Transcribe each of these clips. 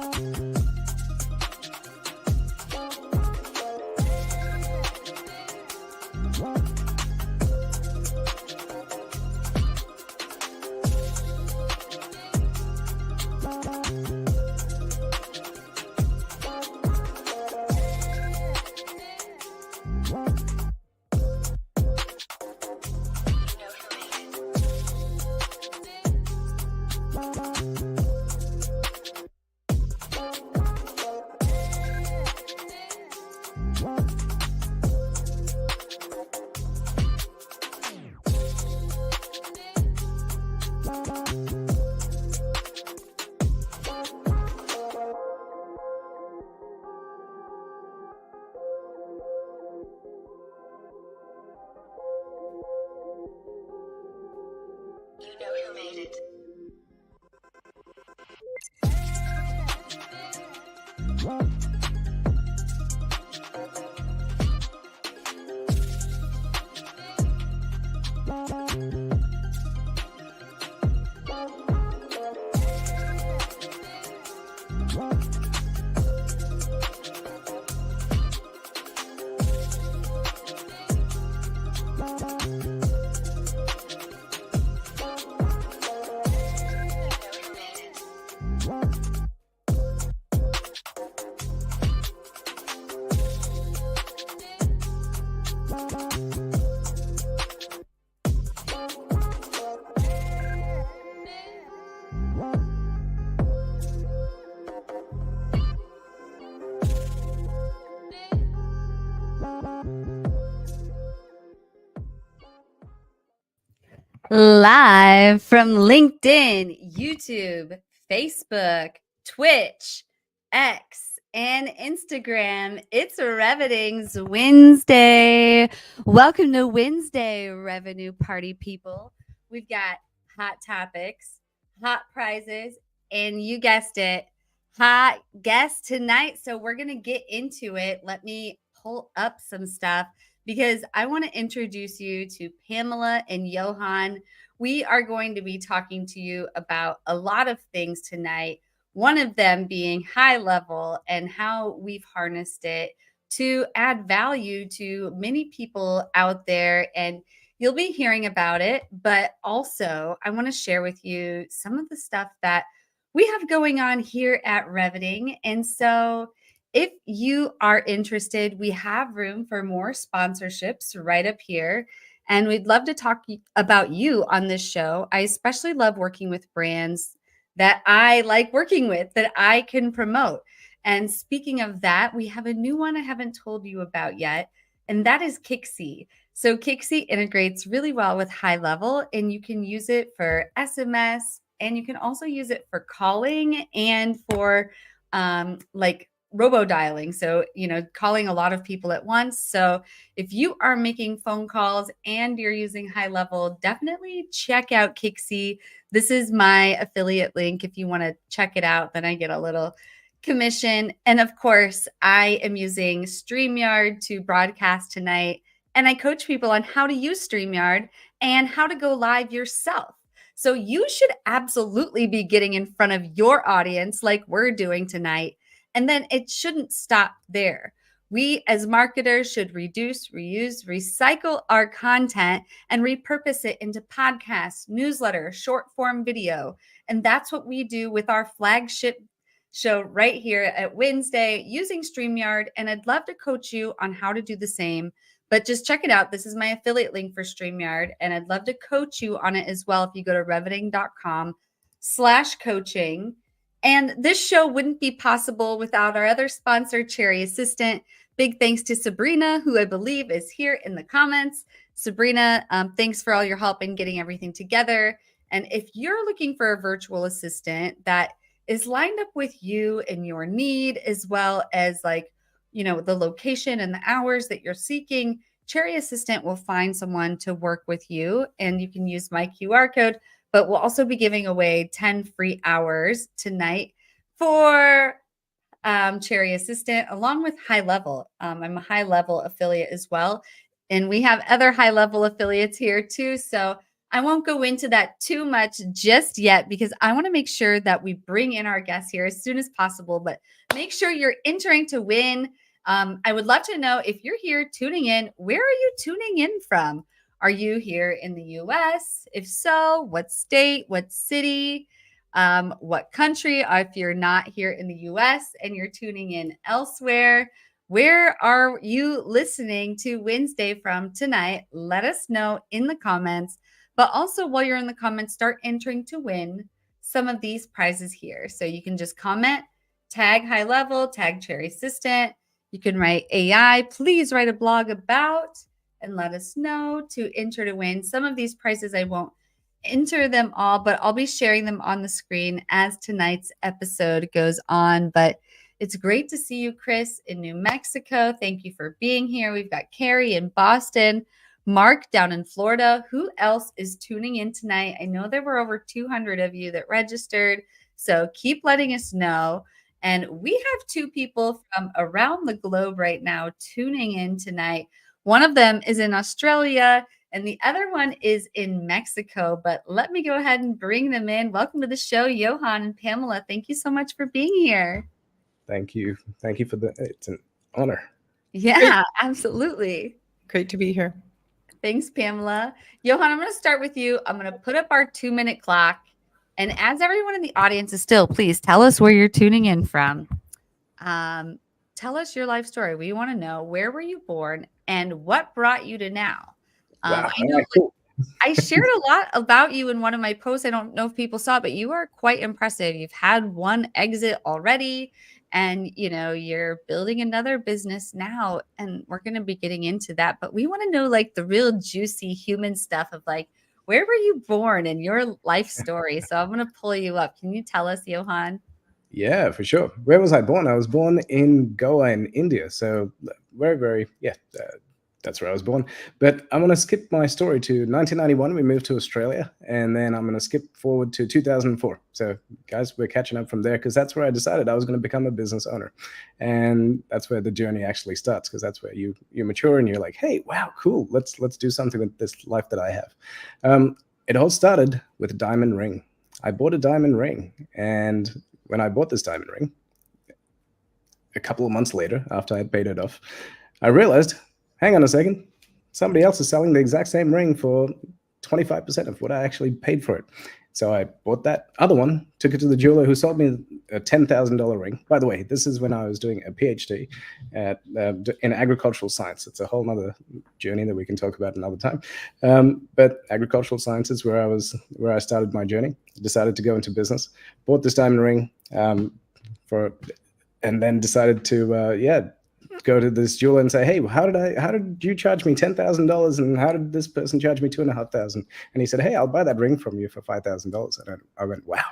You know who made it. Live from LinkedIn, YouTube, Facebook, Twitch, X, and Instagram, it's Revening's Wednesday. Welcome to Wednesday, Revenue Party people. We've got hot topics, hot prizes, and you guessed it, hot guests tonight. So we're going to get into it. Let me pull up some stuff, because I want to introduce you to Pamela and Johann. We are going to be talking to you about a lot of things tonight, one of them being high level and how we've harnessed it to add value to many people out there. And you'll be hearing about it, but also I want to share with you some of the stuff that we have going on here at Revening. And so if you are interested, we have room for more sponsorships right up here. And we'd love to talk about you on this show. I especially love working with brands that I like working with, that I can promote. And speaking of that, we have a new one I haven't told you about yet, and that is Kixi. So Kixi integrates really well with High Level, and you can use it for SMS, and you can also use it for calling and for like robo dialing. So, calling a lot of people at once. So if you are making phone calls and you're using High Level, definitely check out Kixi. This is my affiliate link. If you want to check it out, then I get a little commission. And of course, I am using StreamYard to broadcast tonight. And I coach people on how to use StreamYard and how to go live yourself. So you should absolutely be getting in front of your audience like we're doing tonight. And then it shouldn't stop there. We as marketers should reduce, reuse, recycle our content and repurpose it into podcasts, newsletter, short form video. And that's what we do with our flagship show right here at Wednesday using StreamYard. And I'd love to coach you on how to do the same. But just check it out. This is my affiliate link for StreamYard. And I'd love to coach you on it as well if you go to revening.com/coaching. And this show wouldn't be possible without our other sponsor, Cherry Assistant. Big thanks to Sabrina, who I believe is here in the comments. Sabrina, thanks for all your help in getting everything together. And if you're looking for a virtual assistant that is lined up with you and your need, as well as the location and the hours that you're seeking, Cherry Assistant will find someone to work with you. And you can use my QR code. But we'll also be giving away 10 free hours tonight for Cherry Assistant, along with High Level. I'm a High Level affiliate as well. And we have other High Level affiliates here too. So I won't go into that too much just yet because I want to make sure that we bring in our guests here as soon as possible. But make sure you're entering to win. I would love to know if you're here tuning in, where are you tuning in from? Are you here in the US? If so, what state, what city, what country? If you're not here in the US and you're tuning in elsewhere, where are you listening to WinsDay from tonight? Let us know in the comments. But also, while you're in the comments, start entering to win some of these prizes here. So you can just comment, tag high level, tag Cherry Assistant. You can write AI. Please write a blog about and let us know to enter to win. Some of these prizes I won't enter them all, but I'll be sharing them on the screen as tonight's episode goes on. But it's great to see you, Chris, in New Mexico. Thank you for being here. We've got Carrie in Boston, Mark down in Florida. Who else is tuning in tonight? I know there were over 200 of you that registered, so keep letting us know. And we have two people from around the globe right now tuning in tonight. One of them is in Australia and the other one is in Mexico. But let me go ahead and bring them in. Welcome to the show, Johann and Pamela. Thank you so much for being here. Thank you. Thank you for it's an honor. Yeah, absolutely. Great to be here. Thanks, Pamela. Johann, I'm going to start with you. I'm going to put up our 2-minute clock. And as everyone in the audience is still, please tell us where you're tuning in from. Tell us your life story. We want to know, where were you born and what brought you to now? Wow. I know Cool. I shared a lot about you in one of my posts. I don't know if people saw it, but you are quite impressive. You've had one exit already, and you're building another business now, and we're going to be getting into that. But we want to know like the real juicy human stuff of like, where were you born and your life story? So I'm going to pull you up. Can you tell us, Johann? Yeah, for sure. Where was I born? I was born in Goa in India. So very, very, that's where I was born. But I'm going to skip my story to 1991. We moved to Australia, and then I'm going to skip forward to 2004. So guys, we're catching up from there because that's where I decided I was going to become a business owner. And that's where the journey actually starts, because that's where you mature and you're like, hey, wow, cool. Let's do something with this life that I have. It all started with a diamond ring. I bought a diamond ring, and when I bought this diamond ring, a couple of months later, after I had paid it off, I realized, hang on a second, somebody else is selling the exact same ring for 25% of what I actually paid for it. So I bought that other one, took it to the jeweler who sold me a $10,000 ring. By the way, this is when I was doing a PhD in agricultural science. It's a whole nother journey that we can talk about another time. But agricultural science is where I started my journey. Decided to go into business, bought this diamond ring and then decided to go to this jeweler and say, hey, how did you charge me $10,000 and how did this person charge me $2,500? And he said, hey, I'll buy that ring from you for $5,000. And I went, wow,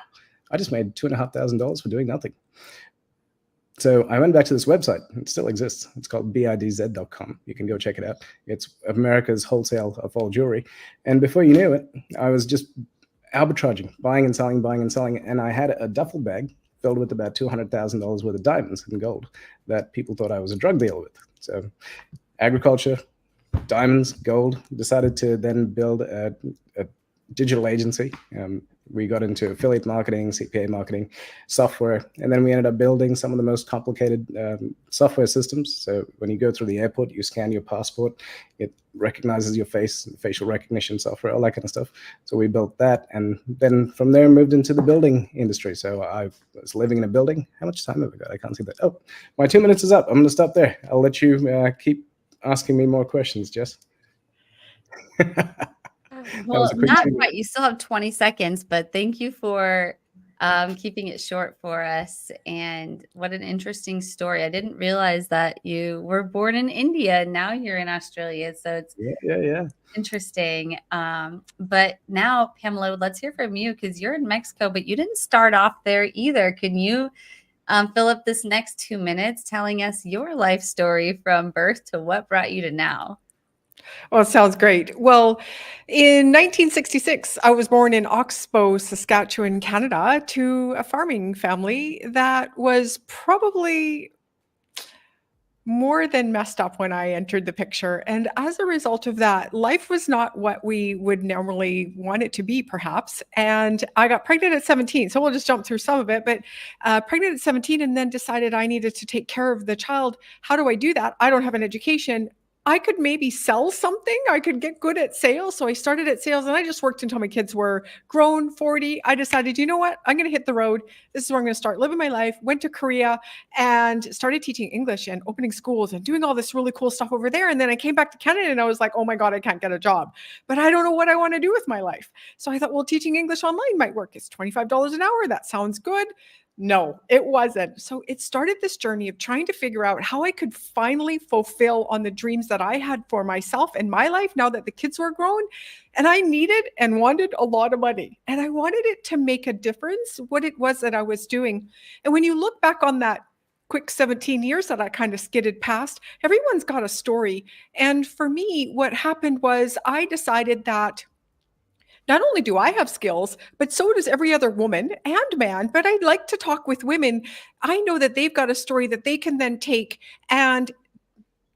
I just made $2,500 for doing nothing. So I went back to this website. It still exists. It's called bidz.com. You can go check it out. It's America's wholesale of all jewelry. And before you knew it, I was just arbitraging, buying and selling. And I had a duffel bag filled with about $200,000 worth of diamonds and gold that people thought I was a drug dealer with. So agriculture, diamonds, gold. Decided to then build a digital agency. We got into affiliate marketing, CPA marketing, software, and then we ended up building some of the most complicated software systems. So when you go through the airport, you scan your passport, it recognizes your face, facial recognition software, all that kind of stuff. So we built that, and then from there moved into the building industry. So I was living in a building. How much time have I got? I can't see that. Oh, my 2 minutes is up. I'm going to stop there. I'll let you keep asking me more questions, Jess. Well, not quite. You still have 20 seconds, but thank you for keeping it short for us. And what an interesting story. I didn't realize that you were born in India and now you're in Australia. So it's interesting. But now, Pamela, let's hear from you because you're in Mexico, but you didn't start off there either. Can you fill up this next 2 minutes telling us your life story from birth to what brought you to now? Oh, it sounds great. Well, in 1966, I was born in Oxbow, Saskatchewan, Canada, to a farming family that was probably more than messed up when I entered the picture. And as a result of that, life was not what we would normally want it to be, perhaps. And I got pregnant at 17. So we'll just jump through some of it. But pregnant at 17, and then decided I needed to take care of the child. How do I do that? I don't have an education. I could maybe sell something. I could get good at sales. So I started at sales, and I just worked until my kids were grown, 40. I decided, you know what? I'm going to hit the road. This is where I'm going to start living my life. Went to Korea and started teaching English and opening schools and doing all this really cool stuff over there. And then I came back to Canada, and I was like, oh my God, I can't get a job, but I don't know what I want to do with my life. So I thought, well, teaching English online might work. It's $25 an hour. That sounds good. No, it wasn't. So it started this journey of trying to figure out how I could finally fulfill on the dreams that I had for myself and my life now that the kids were grown. And I needed and wanted a lot of money. And I wanted it to make a difference, what it was that I was doing. And when you look back on that quick 17 years that I kind of skidded past, everyone's got a story. And for me, what happened was I decided that not only do I have skills, but so does every other woman and man. But I'd like to talk with women. I know that they've got a story that they can then take and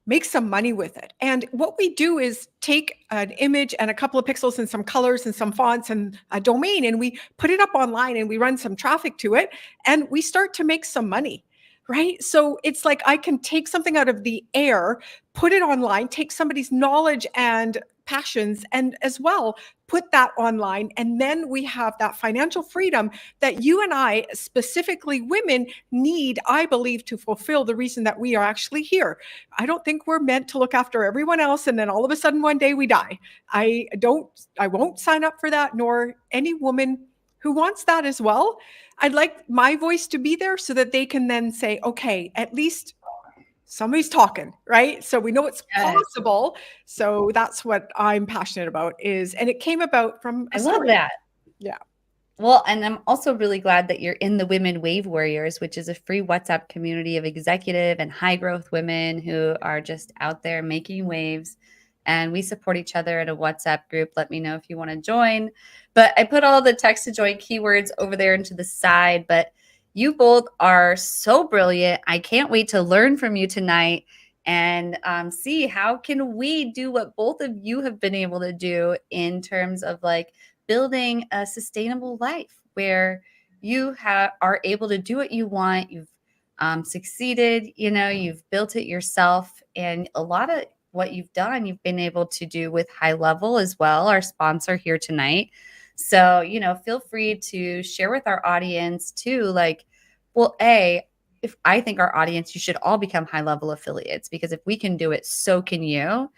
make some money with it. And what we do is take an image and a couple of pixels and some colors and some fonts and a domain, and we put it up online and we run some traffic to it, and we start to make some money. Right. So it's like I can take something out of the air, put it online, take somebody's knowledge and passions, and as well put that online. And then we have that financial freedom that you and I, specifically women, need, I believe, to fulfill the reason that we are actually here. I don't think we're meant to look after everyone else and then all of a sudden one day we die. I won't sign up for that, nor any woman who wants that as well. I'd like my voice to be there so that they can then say, okay, at least somebody's talking, right? So we know it's possible. So that's what I'm passionate about and it came about from I love that. Yeah. Well, and I'm also really glad that you're in the Women Wave Warriors, which is a free WhatsApp community of executive and high growth women who are just out there making waves. And we support each other in a WhatsApp group. Let me know if you want to join. But I put all the text to join keywords over there into the side. But you both are so brilliant. I can't wait to learn from you tonight and see how can we do what both of you have been able to do in terms of like building a sustainable life where you are able to do what you want. You've succeeded, you've built it yourself. And a lot of what you've done, you've been able to do with High Level as well, our sponsor here tonight. So, feel free to share with our audience too, like, well, if I think our audience, you should all become High Level affiliates, because if we can do it, so can you.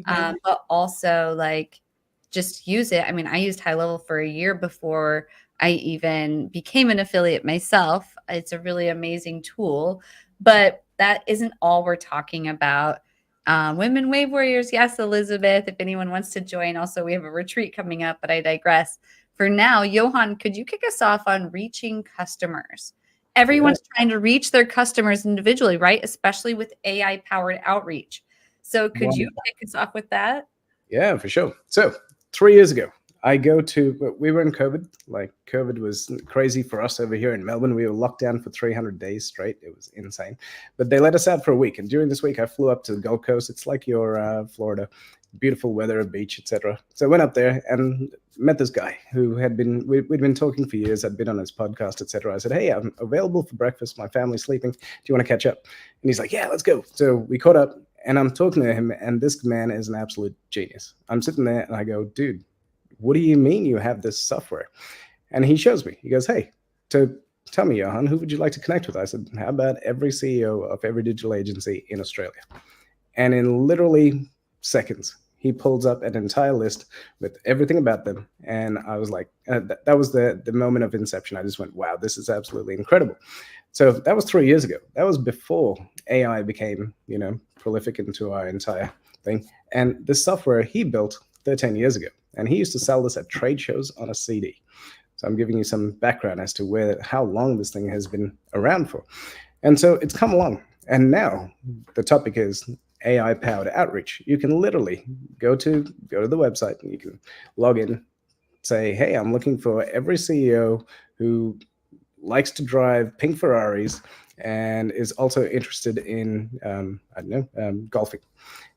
But also like just use it. I mean, I used High Level for a year before I even became an affiliate myself. It's a really amazing tool, but that isn't all we're talking about. Women Wave Warriors. Yes, Elizabeth, if anyone wants to join. Also, we have a retreat coming up, but I digress. For now, Johann, could you kick us off on reaching customers? Everyone's trying to reach their customers individually, right? Especially with AI-powered outreach. So could you kick us off with that? Yeah, for sure. So 3 years ago, we were in COVID. Like COVID was crazy for us over here in Melbourne. We were locked down for 300 days straight. It was insane. But they let us out for a week. And during this week, I flew up to the Gold Coast. It's like your Florida, beautiful weather, beach, etc. So I went up there and met this guy who we'd been talking for years. I'd been on his podcast, etc. I said, hey, I'm available for breakfast. My family's sleeping. Do you want to catch up? And he's like, yeah, let's go. So we caught up and I'm talking to him. And this man is an absolute genius. I'm sitting there and I go, dude, what do you mean you have this software? And he shows me. He goes, hey, tell me, Johann, who would you like to connect with? I said, how about every CEO of every digital agency in Australia? And in literally seconds, he pulls up an entire list with everything about them. And I was like, that was the moment of inception. I just went, wow, this is absolutely incredible. So that was 3 years ago. That was before AI became, prolific into our entire thing. And this software he built 13 years ago. And he used to sell this at trade shows on a CD. So I'm giving you some background as to how long this thing has been around for. And so it's come along. And now the topic is AI-powered outreach. You can literally go to the website and you can log in, say, hey, I'm looking for every CEO who likes to drive pink Ferraris and is also interested in, golfing.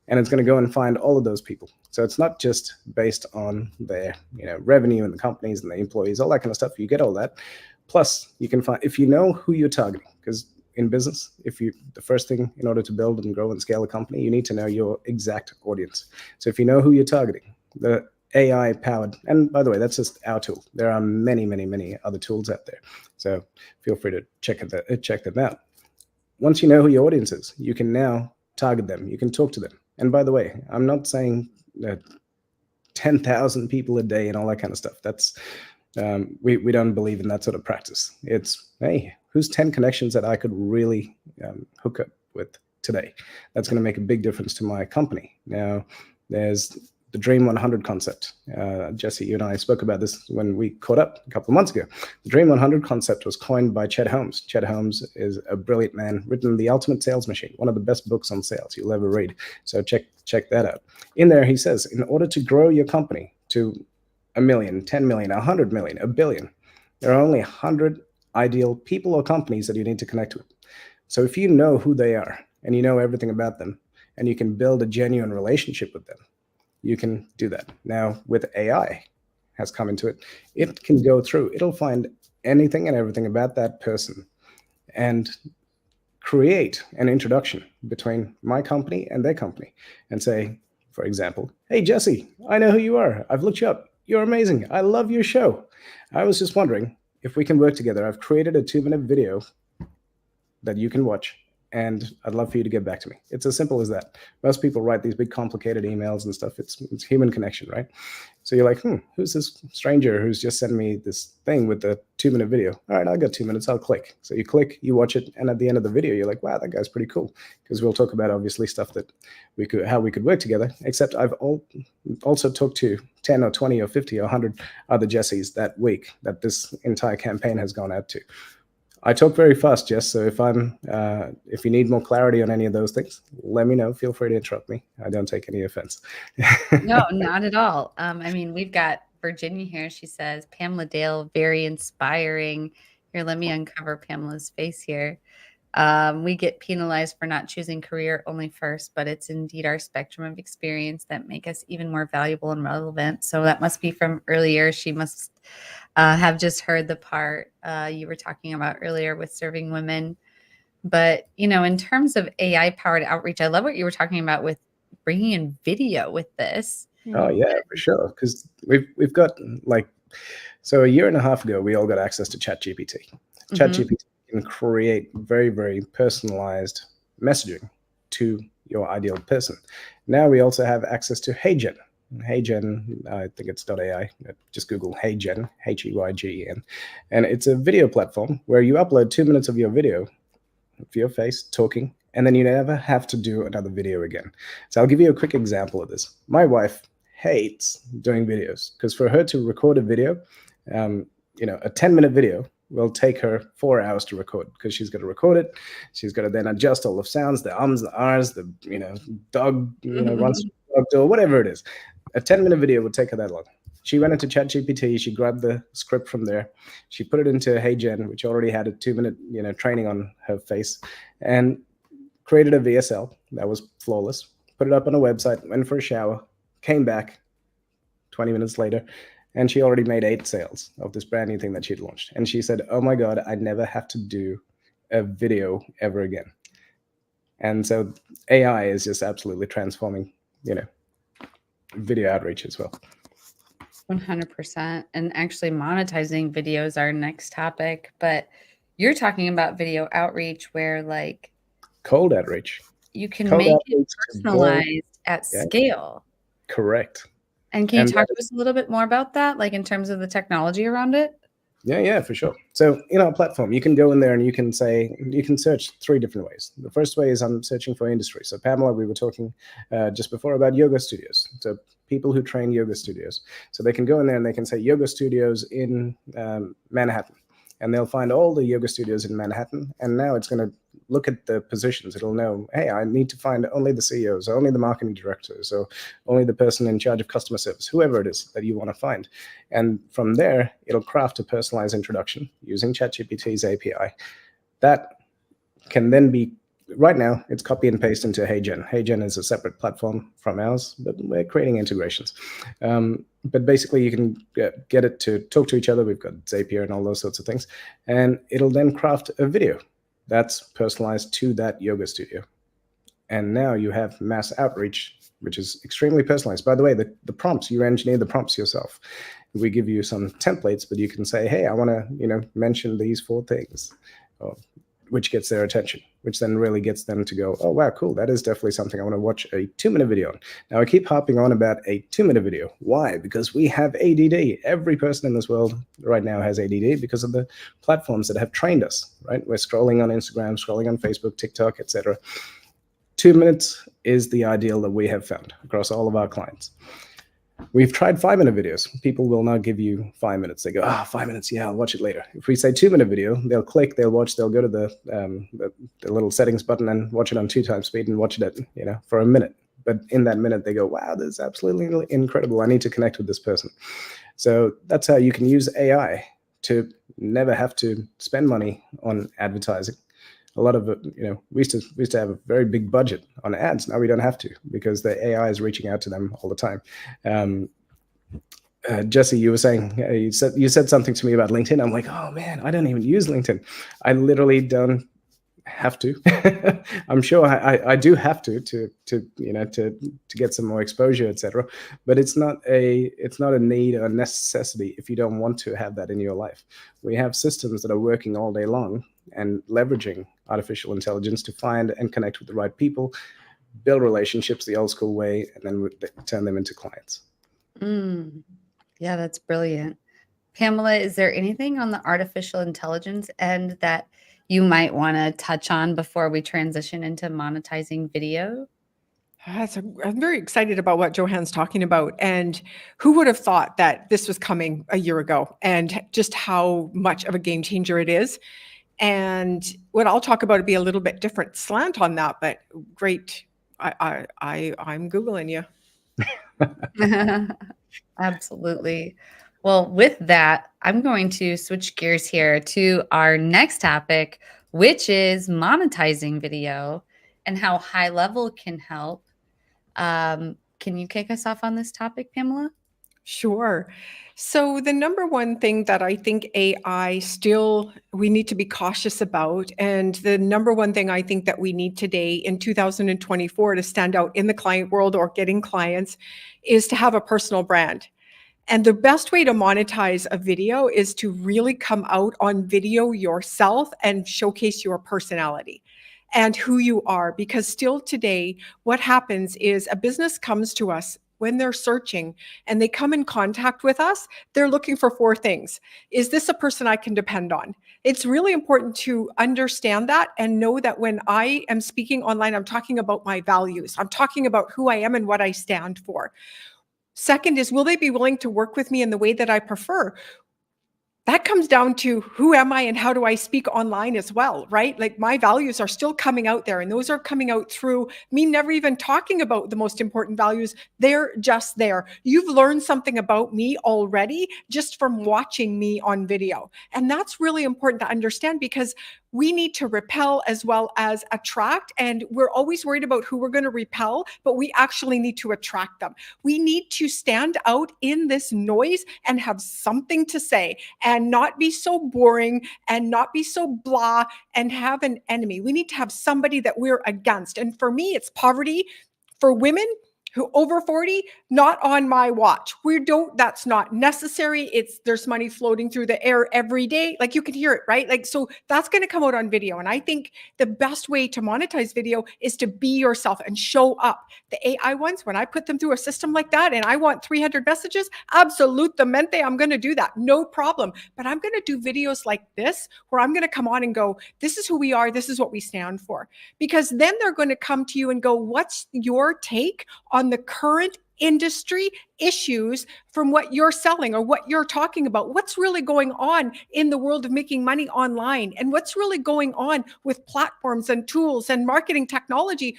And it's going to go and find all of those people. So it's not just based on their, revenue and the companies and the employees, all that kind of stuff. You get all that. Plus, you can find, if you know who you're targeting, because in business, the first thing in order to build and grow and scale a company, you need to know your exact audience. So if you know who you're targeting, the AI powered, and by the way, that's just our tool. There are many, many, many other tools out there. So feel free to check them out. Once you know who your audience is, you can now target them. You can talk to them. And by the way, I'm not saying 10,000 people a day and all that kind of stuff. That's we don't believe in that sort of practice. It's, hey, who's 10 connections that I could really hook up with today? That's going to make a big difference to my company. Now, there's the Dream 100 concept. Jesse, you and I spoke about this when we caught up a couple of months ago. The Dream 100 concept was coined by Chet Holmes. Chet Holmes is a brilliant man, written The Ultimate Sales Machine, one of the best books on sales you'll ever read. So check that out. In there, he says, in order to grow your company to 1 million, 10 million, 100 million, 1 billion, there are only 100 ideal people or companies that you need to connect with. So if you know who they are and you know everything about them and you can build a genuine relationship with them, you can do that. Now, with AI has come into it, it can go through, it'll find anything and everything about that person and create an introduction between my company and their company and say, for example, hey, Jesse, I know who you are. I've looked you up. You're amazing. I love your show. I was just wondering if we can work together. I've created a 2-minute video that you can watch, and I'd love for you to get back to me. It's as simple as that. Most people write these big complicated emails and stuff. It's human connection, right? So you're like, who's this stranger who's just sent me this thing with the 2-minute video? All right, I got 2 minutes, I'll click. So you click, you watch it, and at the end of the video, you're like, wow, that guy's pretty cool. Because we'll talk about obviously stuff that how we could work together, except I've also talked to 10 or 20 or 50 or 100 other Jessies that week that this entire campaign has gone out to. I talk very fast, Jess. So if you need more clarity on any of those things, let me know. Feel free to interrupt me. I don't take any offense. No, not at all. We've got Virginia here. She says, Pamela Dale, very inspiring. Here, let me uncover Pamela's face here. We get penalized for not choosing career only first, but it's indeed our spectrum of experience that make us even more valuable and relevant. So that must be from earlier. She must have just heard the part you were talking about earlier with serving women. But, in terms of AI powered outreach, I love what you were talking about with bringing in video with this. Oh yeah, for sure. Because we've got so a year and a half ago, we all got access to ChatGPT. ChatGPT can create very, very personalized messaging to your ideal person. Now we also have access to HeyGen. HeyGen, I think it's .ai. Just Google HeyGen, HEYGEN. And it's a video platform where you upload 2 minutes of your video of your face talking, and then you never have to do another video again. So I'll give you a quick example of this. My wife hates doing videos because for her to record a video, a 10-minute video will take her 4 hours to record because she's got to record it. She's got to then adjust all the sounds, the ums, the ahs, the dog runs through the dog door, whatever it is. A 10-minute video would take her that long. She went into ChatGPT. She grabbed the script from there. She put it into HeyGen, which already had a 2-minute training on her face, and created a VSL that was flawless. Put it up on a website. Went for a shower. Came back 20 minutes later. And she already made 8 sales of this brand new thing that she'd launched. And she said, oh my God, I never have to do a video ever again. And so AI is just absolutely transforming, video outreach as well. 100%. And actually monetizing video is our next topic. But you're talking about video outreach where cold outreach. You can make it personalized at scale. Correct. And can you talk to us a little bit more about that, in terms of the technology around it? Yeah, for sure. So in our platform, you can go in there and you can search 3 different ways. The first way is I'm searching for industry. So Pamela, we were talking just before about yoga studios. So people who train yoga studios. So they can go in there and they can say yoga studios in Manhattan. And they'll find all the yoga studios in Manhattan. And now it's going to look at the positions. It'll know, hey, I need to find only the CEOs, only the marketing directors, or only the person in charge of customer service, whoever it is that you want to find. And from there, it'll craft a personalized introduction using ChatGPT's API that can then be, right now, it's copy and paste into HeyGen. HeyGen is a separate platform from ours, but we're creating integrations. But basically, you can get it to talk to each other. We've got Zapier and all those sorts of things. And it'll then craft a video that's personalized to that yoga studio. And now you have mass outreach, which is extremely personalized. By the way, the prompts, you engineer the prompts yourself. We give you some templates, but you can say, hey, I want to, mention these 4 things, which gets their attention, which then really gets them to go, oh, wow, cool. That is definitely something I want to watch a 2-minute video on. Now, I keep harping on about a 2-minute video. Why? Because we have ADD. Every person in this world right now has ADD because of the platforms that have trained us, right? We're scrolling on Instagram, scrolling on Facebook, TikTok, etc. 2 minutes is the ideal that we have found across all of our clients. We've tried 5-minute videos. People will not give you 5 minutes. They go, 5 minutes, yeah, I'll watch it later. If we say 2-minute video, they'll click, they'll watch, they'll go to the little settings button and watch it on 2 times speed and watch it at, for a minute. But in that minute, they go, wow, this is absolutely incredible. I need to connect with this person. So that's how you can use AI to never have to spend money on advertising. A lot of it, we used to have a very big budget on ads. Now we don't have to because the AI is reaching out to them all the time. Jesse, you were saying, you said something to me about LinkedIn. I'm like, oh man, I don't even use LinkedIn. I literally don't have to. I'm sure I do have to get some more exposure, etc. But it's not a need or a necessity if you don't want to have that in your life. We have systems that are working all day long and leveraging artificial intelligence to find and connect with the right people, build relationships the old school way, and then turn them into clients. Yeah, that's brilliant. Pamela, is there anything on the artificial intelligence end that you might want to touch on before we transition into monetizing video? I'm very excited about what Johann's talking about. And who would have thought that this was coming a year ago and just how much of a game changer it is. And what I'll talk about will be a little bit different slant on that, but great. I'm Googling you. Absolutely. Well, with that, I'm going to switch gears here to our next topic, which is monetizing video and how high level can help. Can you kick us off on this topic, Pamela? Sure. So the number one thing that I think AI we need to be cautious about, and the number one thing I think that we need today in 2024 to stand out in the client world or getting clients is to have a personal brand. And the best way to monetize a video is to really come out on video yourself and showcase your personality and who you are. Because still today, what happens is a business comes to us when they're searching and they come in contact with us, they're looking for 4 things. Is this a person I can depend on? It's really important to understand that and know that when I am speaking online, I'm talking about my values. I'm talking about who I am and what I stand for. Second is, will they be willing to work with me in the way that I prefer? That comes down to who am I and how do I speak online as well, right? Like my values are still coming out there, and those are coming out through me never even talking about the most important values. They're just there. You've learned something about me already just from watching me on video. And that's really important to understand because we need to repel as well as attract. And we're always worried about who we're going to repel, but we actually need to attract them. We need to stand out in this noise and have something to say and not be so boring and not be so blah and have an enemy. We need to have somebody that we're against. And for me, it's poverty. For women who over 40, not on my watch. That's not necessary. There's money floating through the air every day. Like you can hear it, right? Like, so that's going to come out on video. And I think the best way to monetize video is to be yourself and show up. The AI ones, when I put them through a system like that and I want 300 messages, absolutamente, I'm going to do that. No problem. But I'm going to do videos like this where I'm going to come on and go, this is who we are. This is what we stand for. Because then they're going to come to you and go, what's your take on the current industry issues from what you're selling or what you're talking about? What's really going on in the world of making money online? And what's really going on with platforms and tools and marketing technology?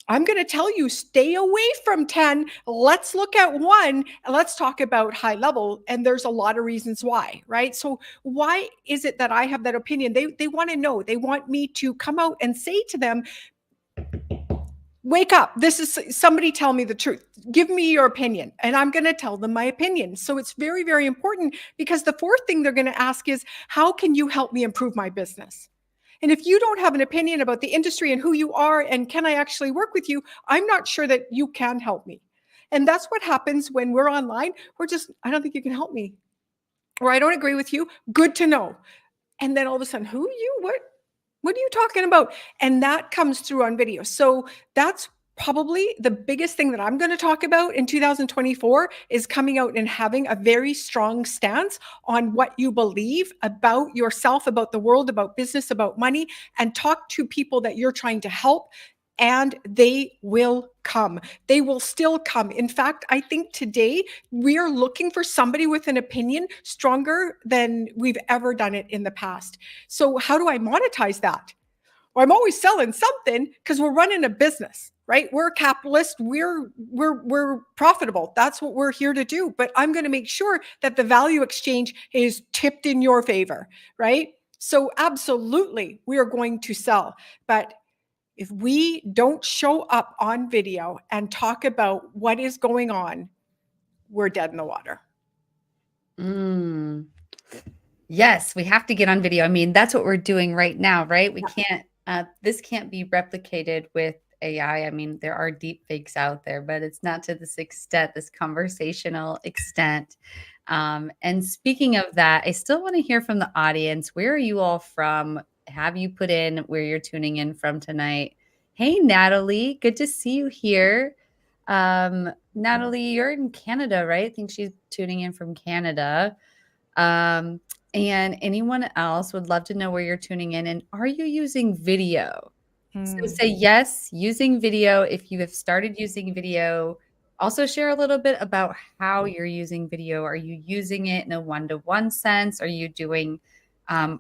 I'm going to tell you, stay away from 10. Let's look at 1 and let's talk about high level. And there's a lot of reasons why, right? So why is it that I have that opinion? They want to know. They want me to come out and say to them, wake up. This is somebody tell me the truth. Give me your opinion. And I'm going to tell them my opinion. So it's very, very important, because the fourth thing they're going to ask is, how can you help me improve my business? And if you don't have an opinion about the industry and who you are and can I actually work with you, I'm not sure that you can help me. And that's what happens when we're online. We're just, I don't think you can help me. Or I don't agree with you. Good to know. And then all of a sudden, who you? What are you talking about? And that comes through on video. So that's probably the biggest thing that I'm going to talk about in 2024 is coming out and having a very strong stance on what you believe about yourself, about the world, about business, about money, and talk to people that you're trying to help. And they will come. They will still come. In fact, I think today we are looking for somebody with an opinion stronger than we've ever done it in the past. So how do I monetize that? Well, I'm always selling something because we're running a business, right? We're a capitalist. We're profitable. That's what we're here to do. But I'm going to make sure that the value exchange is tipped in your favor, right? So absolutely, we are going to sell. But if we don't show up on video and talk about what is going on, we're dead in the water. Yes, we have to get on video. I mean, that's what we're doing right now, right? We can't, this can't be replicated with AI. I mean, there are deep fakes out there, but it's not to this extent, this conversational extent. And speaking of that, I still want to hear from the audience. Where are you all from? Have you put in where you're tuning in from tonight? Hey, Natalie, good to see you here. Natalie, you're in Canada, right? I think she's tuning in from Canada. And anyone else would love to know where you're tuning in. And are you using video? So say yes, using video. If you have started using video, also share a little bit about how you're using video. Are you using it in a one-to-one sense? Are you doing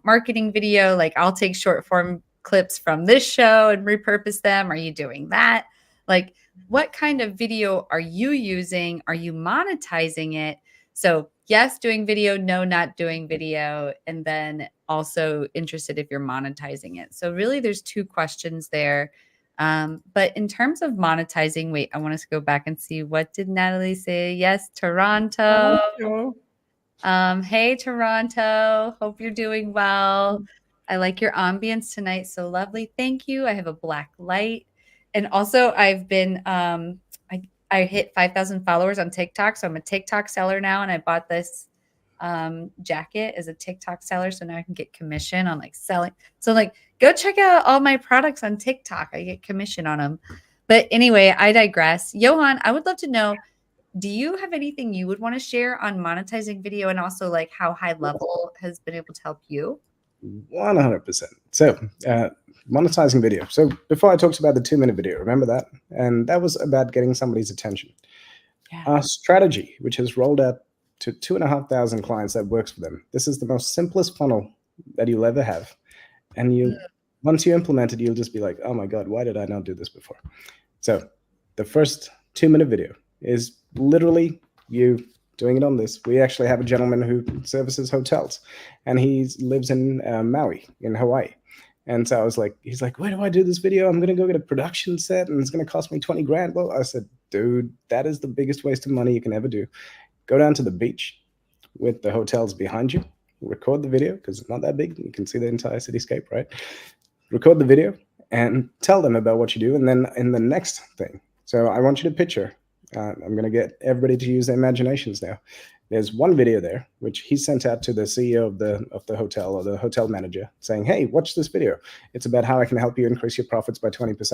marketing video? Like I'll take short form clips from this show and repurpose them. Are you doing that? Like what kind of video are you using? Are you monetizing it? So yes, doing video, no, not doing video. And then also interested if you're monetizing it. So really there's two questions there. But in terms of monetizing, wait, I want us to go back and see, what did Natalie say? Yes, Toronto. Hey, Toronto. Hope you're doing well. I like your ambience tonight. So lovely. Thank you. I have a black light. And also I've been, I hit 5,000 followers on TikTok. So I'm a TikTok seller now. And I bought this jacket as a TikTok seller. So now I can get commission on like selling. So like, go check out all my products on TikTok. I get commission on them. But anyway, I digress. Johann, I would love to know, do you have anything you would want to share on monetizing video and also like how High Level has been able to help you? 100%. So monetizing video. So before I talked about the 2-minute video, remember that? And that was about getting somebody's attention. Yeah. Our strategy, which has rolled out to 2,500 clients that works for them. This is the most simplest funnel that you'll ever have. And once you implement it, you'll just be like, oh my God, why did I not do this before? So the first 2-minute video is literally you doing it on this. We actually have a gentleman who services hotels, and he lives in Maui in Hawaii. And so I was like, he's like, where do I do this video? I'm going to go get a production set and it's going to cost me 20 grand. Well, I said, dude, that is the biggest waste of money you can ever do. Go down to the beach with the hotels behind you, record the video because it's not that big. You can see the entire cityscape, right? Record the video and tell them about what you do. And then in the next thing, so I want you to picture, I'm going to get everybody to use their imaginations now. There's one video there, which he sent out to the CEO of the hotel or the hotel manager saying, hey, watch this video. It's about how I can help you increase your profits by 20%.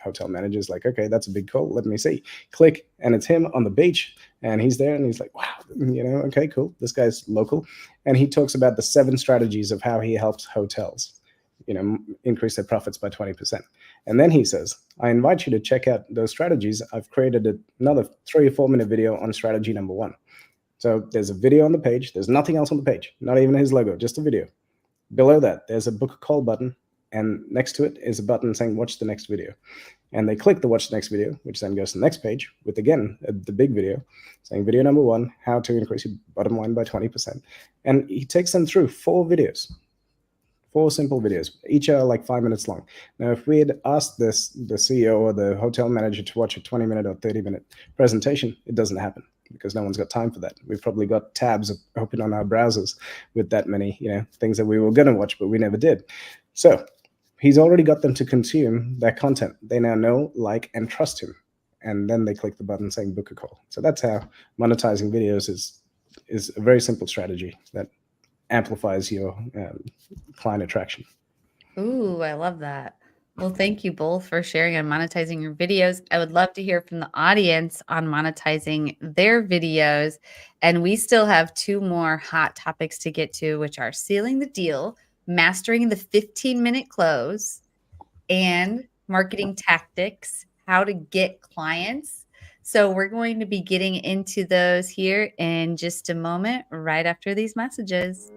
Hotel manager's like, okay, that's a big call. Let me see. Click, and it's him on the beach, and he's there, and he's like, wow, okay, cool. This guy's local. And he talks about the 7 strategies of how he helps hotels, increase their profits by 20%. And then he says, I invite you to check out those strategies. I've created another 3 or 4 minute video on strategy number 1. So there's a video on the page. There's nothing else on the page, not even his logo, just a video. Below that, there's a book a call button. And next to it is a button saying, watch the next video. and they click the watch the next video, which then goes to the next page with, again, the big video saying video number 1, how to increase your bottom line by 20%. And he takes them through 4 videos, 4 simple videos. Each are like 5 minutes long. Now, if we had asked the CEO or the hotel manager to watch a 20-minute or 30-minute presentation, it doesn't happen because no one's got time for that. We've probably got tabs open on our browsers with that many, things that we were going to watch, but we never did. So he's already got them to consume that content. They now know, like, and trust him. And then they click the button saying book a call. So that's how monetizing videos is a very simple strategy that amplifies your client attraction. Ooh, I love that. Well, thank you both for sharing on monetizing your videos. I would love to hear from the audience on monetizing their videos. And we still have 2 more hot topics to get to, which are sealing the deal, mastering the 15-minute close, and marketing tactics, how to get clients. So we're going to be getting into those here in just a moment, right after these messages.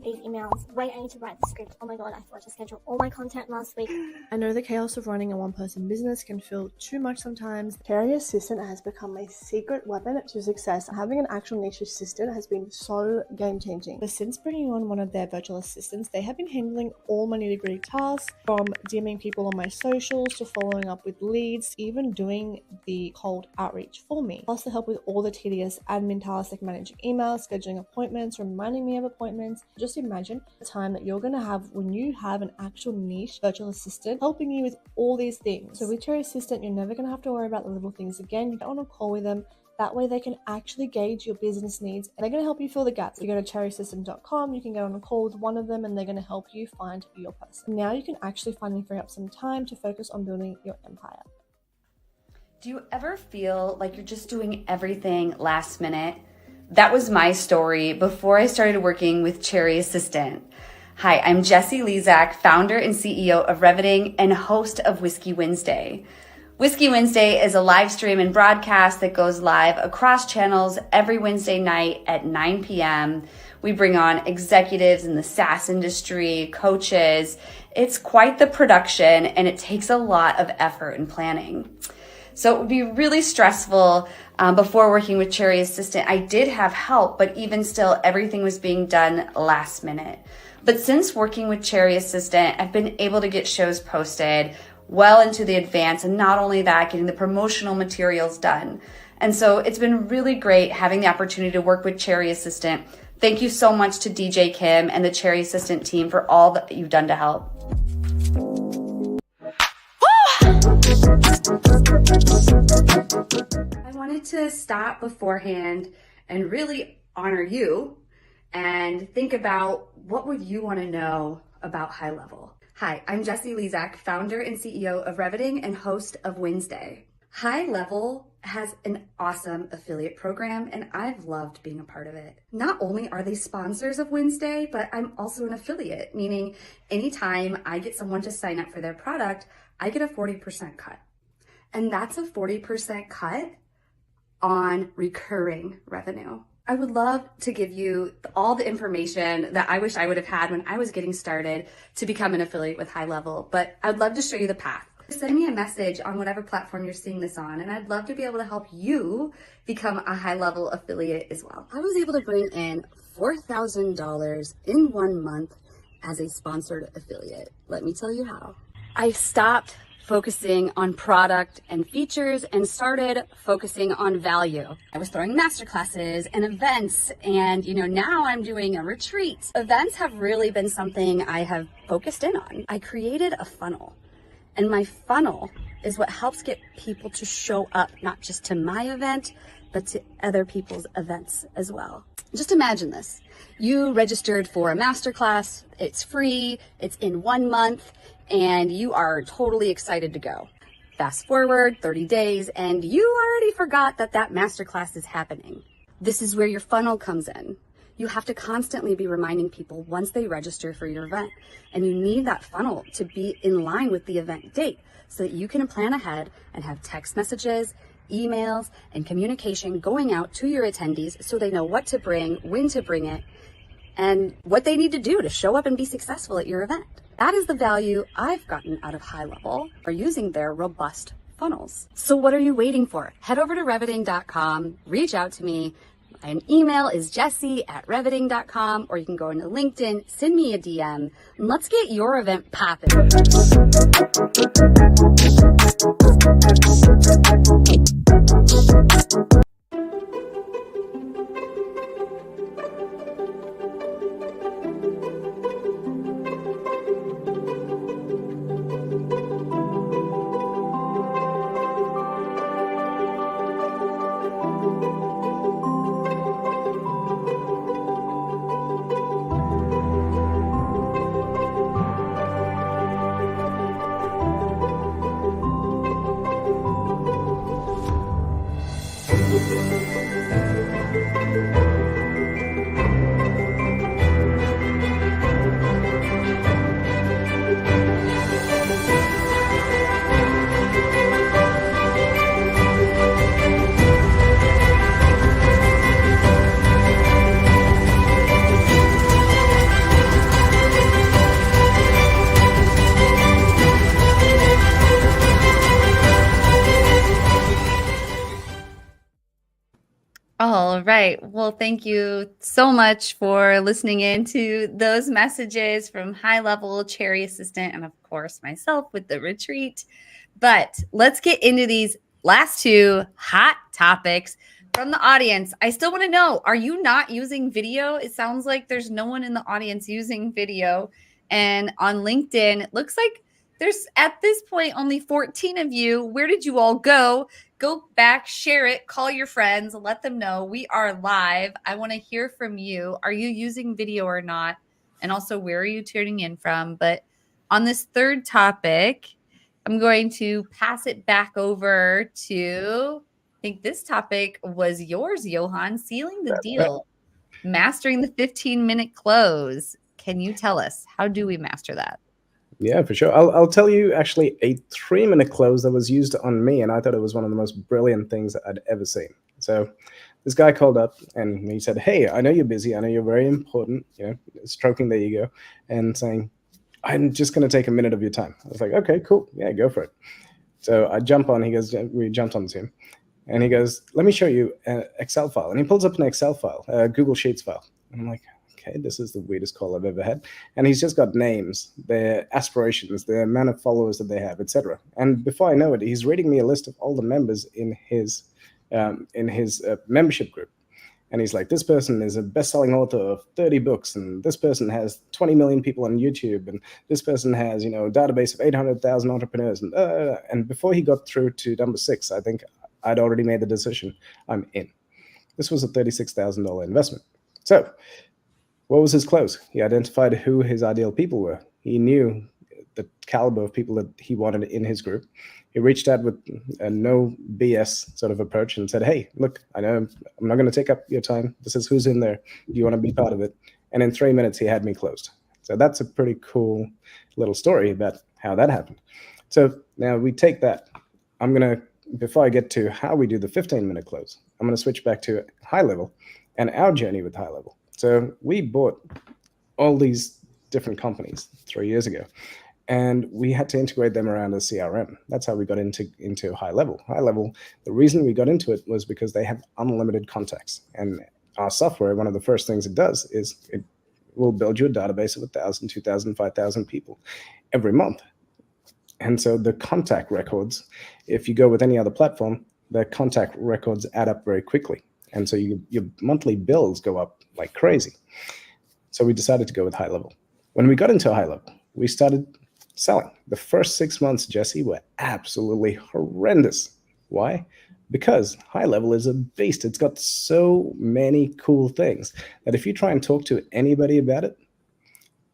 These emails. Wait, I need to write the script. Oh my god, I forgot to schedule all my content last week. I know the chaos of running a one-person business can feel too much sometimes. Cherry Assistant has become my secret weapon to success. Having an actual niche assistant has been so game-changing. But since bringing on one of their virtual assistants, they have been handling all my nitty-gritty tasks, from DMing people on my socials to following up with leads, even doing the cold outreach for me. Plus, to help with all the tedious admin tasks like managing emails, scheduling appointments, reminding me of appointments. Just imagine the time that you're going to have when you have an actual niche virtual assistant helping you with all these things. So with Cherry Assistant, you're never going to have to worry about the little things again. You don't want to call with them. That way they can actually gauge your business needs and they're going to help you fill the gaps. You go to cherrysystem.com, you can get on a call with one of them and they're going to help you find your person. Now you can actually finally free up some time to focus on building your empire. Do you ever feel like you're just doing everything last minute? That was my story before I started working with Cherry Assistant. Hi, I'm Jessie Lezak, founder and CEO of Reveting and host of Whiskey Wednesday. Whiskey Wednesday is a live stream and broadcast that goes live across channels every Wednesday night at 9 p.m. We bring on executives in the SaaS industry, coaches. It's quite the production and it takes a lot of effort and planning. So it would be really stressful. Before working with Cherry Assistant, I did have help, but even still, everything was being done last minute. But since working with Cherry Assistant, I've been able to get shows posted well into the advance, and not only that, getting the promotional materials done. And so it's been really great having the opportunity to work with Cherry Assistant. Thank you so much to DJ Kim and the Cherry Assistant team for all that you've done to help. I wanted to stop beforehand and really honor you and think about what would you want to know about High Level. Hi, I'm Jessie Lezak, founder and CEO of Reveting and host of Wednesday. High Level has an awesome affiliate program and I've loved being a part of it. Not only are they sponsors of Wednesday, but I'm also an affiliate, meaning anytime I get someone to sign up for their product, I get a 40% cut. And that's a 40% cut on recurring revenue. I would love to give you all the information that I wish I would have had when I was getting started to become an affiliate with High Level, but I'd love to show you the path. Send me a message on whatever platform you're seeing this on, and I'd love to be able to help you become a High Level affiliate as well. I was able to bring in $4,000 in 1 month as a sponsored affiliate. Let me tell you how. I stopped focusing on product and features and started focusing on value. I was throwing masterclasses and events, and now I'm doing a retreat. Events have really been something I have focused in on. I created a funnel, and my funnel is what helps get people to show up, not just to my event, but to other people's events as well. Just imagine this. You registered for a masterclass, it's free, it's in 1 month, and you are totally excited to go. Fast forward 30 days and you already forgot that masterclass is happening. This is where your funnel comes in. You have to constantly be reminding people once they register for your event, and you need that funnel to be in line with the event date so that you can plan ahead and have text messages, emails, and communication going out to your attendees so they know what to bring, when to bring it, and what they need to do to show up and be successful at your event. That is the value I've gotten out of High Level for using their robust funnels. So what are you waiting for? Head over to reviting.com, reach out to me. An email is jessie@reviting.com, or you can go into LinkedIn, send me a DM, and let's get your event popping. All right. Well, thank you so much for listening in to those messages from High Level, Cherry Assistant, and of course myself with the retreat. But let's get into these last two hot topics from the audience. I still want to know, are you not using video? It sounds like there's no one in the audience using video. And on LinkedIn, it looks like there's at this point only 14 of you. Where did you all go? Go back, share it, call your friends, let them know we are live. I want to hear from you. Are you using video or not? And also, where are you tuning in from? But on this third topic, I'm going to pass it back over to, I think this topic was yours, Johann, sealing the deal, mastering the 15-minute close. Can you tell us, how do we master that? Yeah, for sure. I'll tell you actually a 3-minute close that was used on me, and I thought it was one of the most brilliant things that I'd ever seen. So this guy called up and he said, "Hey, I know you're busy. I know you're very important," stroking the ego and saying, "I'm just going to take a minute of your time." I was like, "Okay, cool. Yeah, go for it." So I jump on. He goes, we jumped on Zoom, and he goes, "Let me show you an Excel file." And he pulls up an Excel file, a Google Sheets file. And I'm like, okay, this is the weirdest call I've ever had. And he's just got names, their aspirations, the amount of followers that they have, etc. And before I know it, he's reading me a list of all the members in his membership group. And he's like, this person is a best-selling author of 30 books, and this person has 20 million people on YouTube, and this person has, a database of 800,000 entrepreneurs. And before he got through to number 6, I think I'd already made the decision. I'm in. This was a $36,000 investment. So what was his close? He identified who his ideal people were. He knew the caliber of people that he wanted in his group. He reached out with a no BS sort of approach and said, "Hey, look, I know I'm not going to take up your time. This is who's in there. Do you want to be part of it?" And in 3 minutes, he had me closed. So that's a pretty cool little story about how that happened. So now we take that. Before I get to how we do the 15-minute close, I'm going to switch back to High Level and our journey with High Level. So we bought all these different companies 3 years ago, and we had to integrate them around a CRM. That's how we got into High Level. High Level, the reason we got into it was because they have unlimited contacts. And our software, one of the first things it does is it will build you a database of 1,000, 2,000, 5,000 people every month. And so the contact records, if you go with any other platform, the contact records add up very quickly. And so your monthly bills go up like crazy. So we decided to go with High Level. When we got into High Level, we started selling. The first 6 months, Jesse, were absolutely horrendous. Why? Because High Level is a beast. It's got so many cool things that if you try and talk to anybody about it,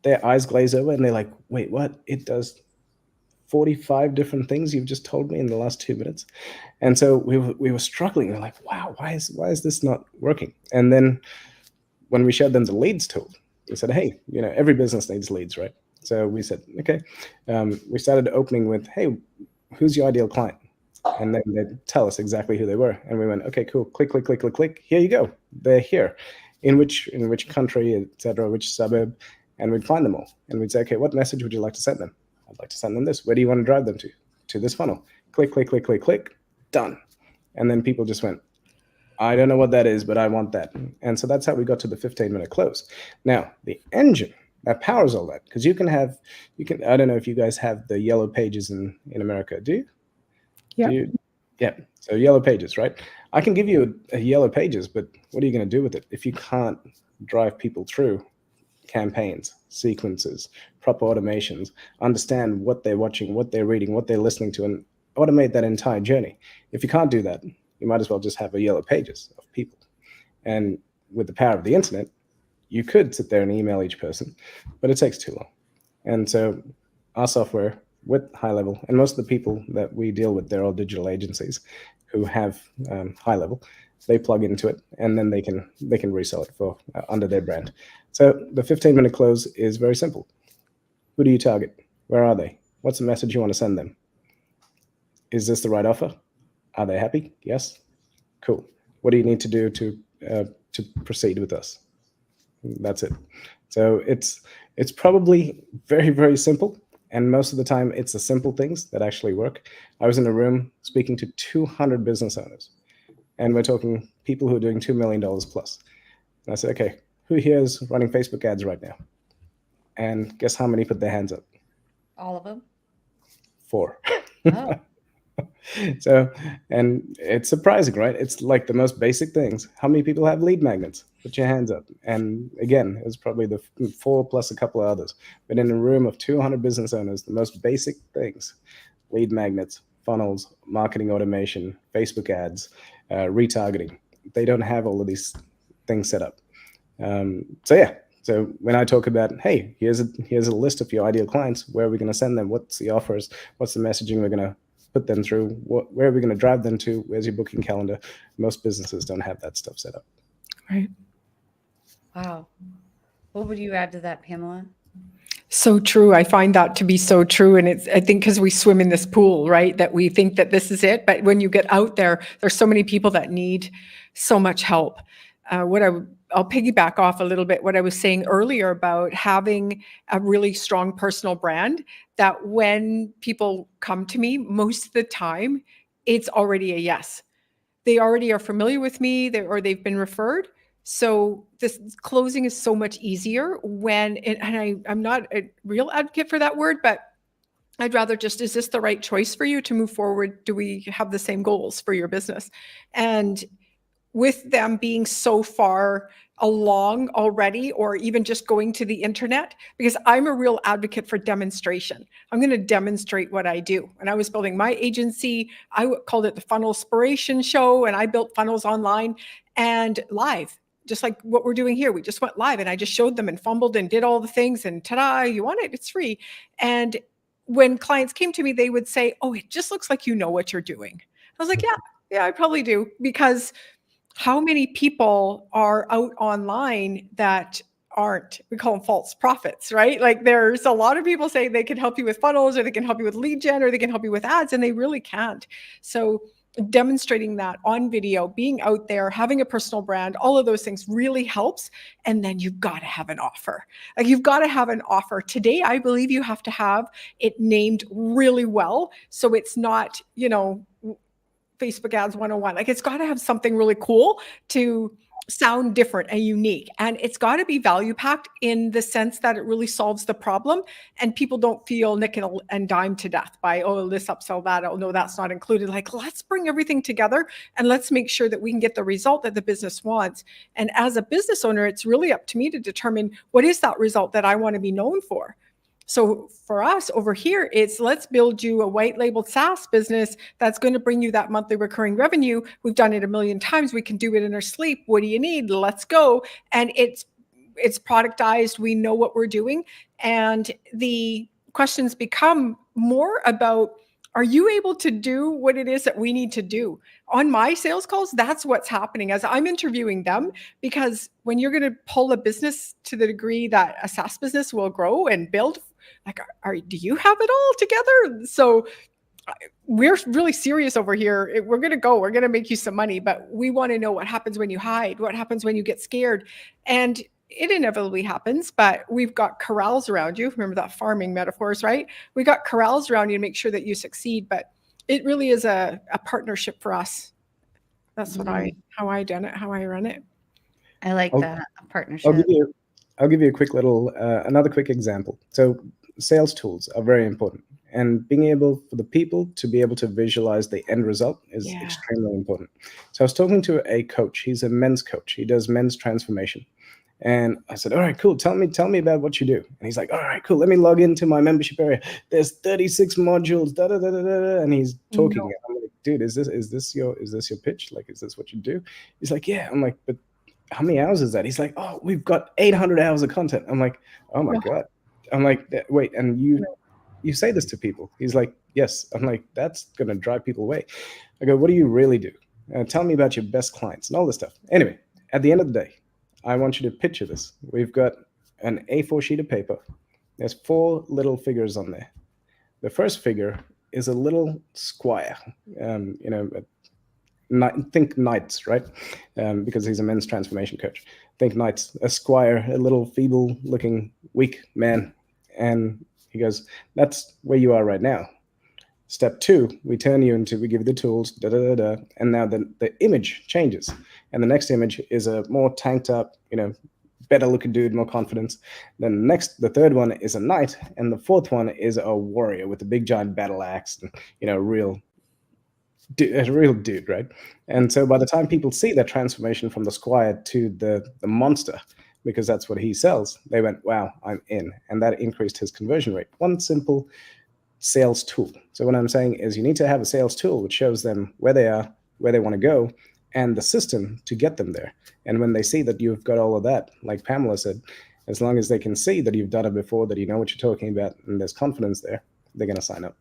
their eyes glaze over and they're like, wait, what? It does 45 different things you've just told me in the last 2 minutes. And so we were struggling. We're like, wow, why is this not working? And then when we showed them the leads tool, we said, hey, every business needs leads, right? So we said, okay. We started opening with, hey, who's your ideal client? And then they'd tell us exactly who they were. And we went, okay, cool. Click, click, click, click, click. Here you go. They're here. in which country, etc., which suburb, and we'd find them all. And we'd say, okay, what message would you like to send them? I'd like to send them this. Where do you want to drive them to? To this funnel. Click, click, click, click, click. Done. And then people just went, I don't know what that is, but I want that. And so that's how we got to the 15-minute close. Now, the engine that powers all that, because you can, I don't know if you guys have the yellow pages in America. Do you? Yeah. Yeah. So yellow pages, right? I can give you a yellow pages, but what are you going to do with it if you can't drive people through campaigns, sequences, proper automations, understand what they're watching, what they're reading, what they're listening to, and automate that entire journey? If you can't do that, you might as well just have a yellow pages of people. And with the power of the internet, you could sit there and email each person, but it takes too long. And so our software with high level, and most of the people that we deal with, they're all digital agencies who have high level. They plug into it, and then they can resell it for under their brand. So the 15-minute close is very simple. Who do you target? Where are they? What's the message you want to send them? Is this the right offer? Are they happy? Yes. Cool. What do you need to do to proceed with us? That's it. So it's probably very, very simple. And most of the time, it's the simple things that actually work. I was in a room speaking to 200 business owners, and we're talking people who are doing $2 million plus. And I said, okay, who here is running Facebook ads right now? And guess how many put their hands up? All of them? 4. Oh. So, and it's surprising, right? It's like the most basic things. How many people have lead magnets? Put your hands up. And again, it was probably the 4 plus a couple of others. But in a room of 200 business owners, the most basic things: lead magnets, funnels, marketing automation, Facebook ads, retargeting. They don't have all of these things set up. So yeah. So when I talk about, hey, here's a list of your ideal clients, where are we going to send them? What's the offers? What's the messaging we're going to put them through? Where are we going to drive them to? Where's your booking calendar? Most businesses don't have that stuff set up. Right. Wow. What would you add to that, Pamela? So true. I find that to be so true. And I think because we swim in this pool, right, that we think that this is it. But when you get out there, there's so many people that need so much help. I'll piggyback off a little bit what I was saying earlier about having a really strong personal brand, that when people come to me, most of the time, it's already a yes. They already are familiar with me, or they've been referred. So this closing is so much easier when, and I'm not a real advocate for that word, but I'd rather just, is this the right choice for you to move forward? Do we have the same goals for your business? And with them being so far along already, or even just going to the internet, because I'm a real advocate for demonstration. I'm going to demonstrate what I do. When I was building my agency, I called it the Funnel Inspiration Show, and I built funnels online and live, just like what we're doing here. We just went live, and I just showed them and fumbled and did all the things, and ta-da, you want it, it's free. And when clients came to me, they would say, oh, it just looks like you know what you're doing. I was like, yeah, I probably do, because how many people are out online that aren't, we call them false prophets, right? Like there's a lot of people saying they can help you with funnels, or they can help you with lead gen, or they can help you with ads, and they really can't. So demonstrating that on video, being out there, having a personal brand, all of those things really helps. And then you've got to have an offer. Like you've got to have an offer. Today, I believe you have to have it named really well. So it's not, Facebook ads 101. Like it's got to have something really cool to sound different and unique. And it's got to be value packed in the sense that it really solves the problem, and people don't feel nickel and dime to death by, oh, this upsell that, oh no, that's not included. Like, let's bring everything together and let's make sure that we can get the result that the business wants. And as a business owner, it's really up to me to determine what is that result that I want to be known for. So for us over here, it's let's build you a white labeled SaaS business that's going to bring you that monthly recurring revenue. We've done it a million times. We can do it in our sleep. What do you need? Let's go. And it's productized. We know what we're doing. And the questions become more about, are you able to do what it is that we need to do? On my sales calls, that's what's happening as I'm interviewing them, because when you're going to pull a business to the degree that a SaaS business will grow and build, like, do you have it all together? So we're really serious over here. We're going to go, we're going to make you some money, but we want to know what happens when you hide, what happens when you get scared. And it inevitably happens, but we've got corrals around you. Remember that farming metaphors, right? We got corrals around you to make sure that you succeed, but it really is a partnership for us. That's what how I run it. I like I'll- that, a I'll partnership. give you a quick little another quick example. So sales tools are very important, and being able for the people to be able to visualize the end result is Yeah. extremely important. So I was talking to a coach. He's a men's coach. He does men's transformation. And I said, all right, cool. Tell me about what you do. And he's like, all right, cool. Let me log into my membership area. There's 36 modules, da da da da da. And he's talking. No. And I'm like, dude, is this your pitch? Like, is this what you do? He's like, yeah. I'm like, but how many hours is that? He's like, oh, we've got 800 hours of content. I'm like, oh my No. God. I'm like, wait, and you say this to people? He's like, yes. I'm like, that's gonna drive people away. I go, what do you really do? Tell me about your best clients and all this stuff. Anyway, at the end of the day, I want you to picture this. We've got an A4 sheet of paper. There's 4 little figures on there. The first figure is a little squire. Think knights, right? Because he's a men's transformation coach. Think knights, a squire, a little feeble-looking, weak man. And he goes, that's where you are right now. Step 2, we turn you into, we give you the tools, da da da da, and now the image changes, and the next image is a more tanked up, better looking dude, more confidence. Then the third one is a knight, and the fourth one is a warrior with a big giant battle axe, and a real dude, right? And so by the time people see that transformation from the squire to the monster, because that's what he sells, they went, wow, I'm in, and that increased his conversion rate. One simple sales tool. So what I'm saying is you need to have a sales tool which shows them where they are, where they want to go, and the system to get them there. And when they see that you've got all of that, like Pamela said, as long as they can see that you've done it before, that you know what you're talking about, and there's confidence there, they're going to sign up.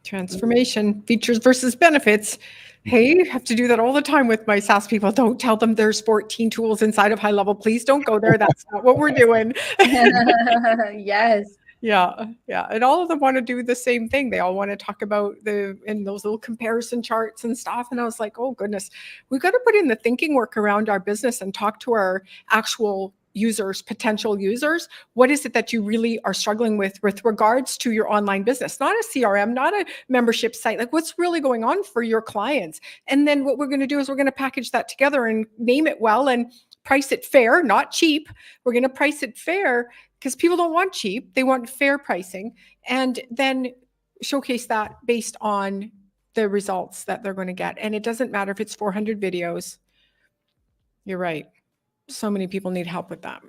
Transformation, features versus benefits. Hey, I have to do that all the time with my SaaS people. Don't tell them there's 14 tools inside of high level. Please don't go there. That's not what we're doing. Yes. Yeah. And all of them want to do the same thing. They all want to talk about those little comparison charts and stuff. And I was like, oh goodness, we've got to put in the thinking work around our business and talk to our actual users, potential users. What is it that you really are struggling with regards to your online business? Not a CRM, not a membership site. Like what's really going on for your clients? And then what we're going to do is we're going to package that together and name it well and price it fair, not cheap. We're going to price it fair because people don't want cheap. They want fair pricing. And then showcase that based on the results that they're going to get. And it doesn't matter if it's 400 videos. You're right. So many people need help with that.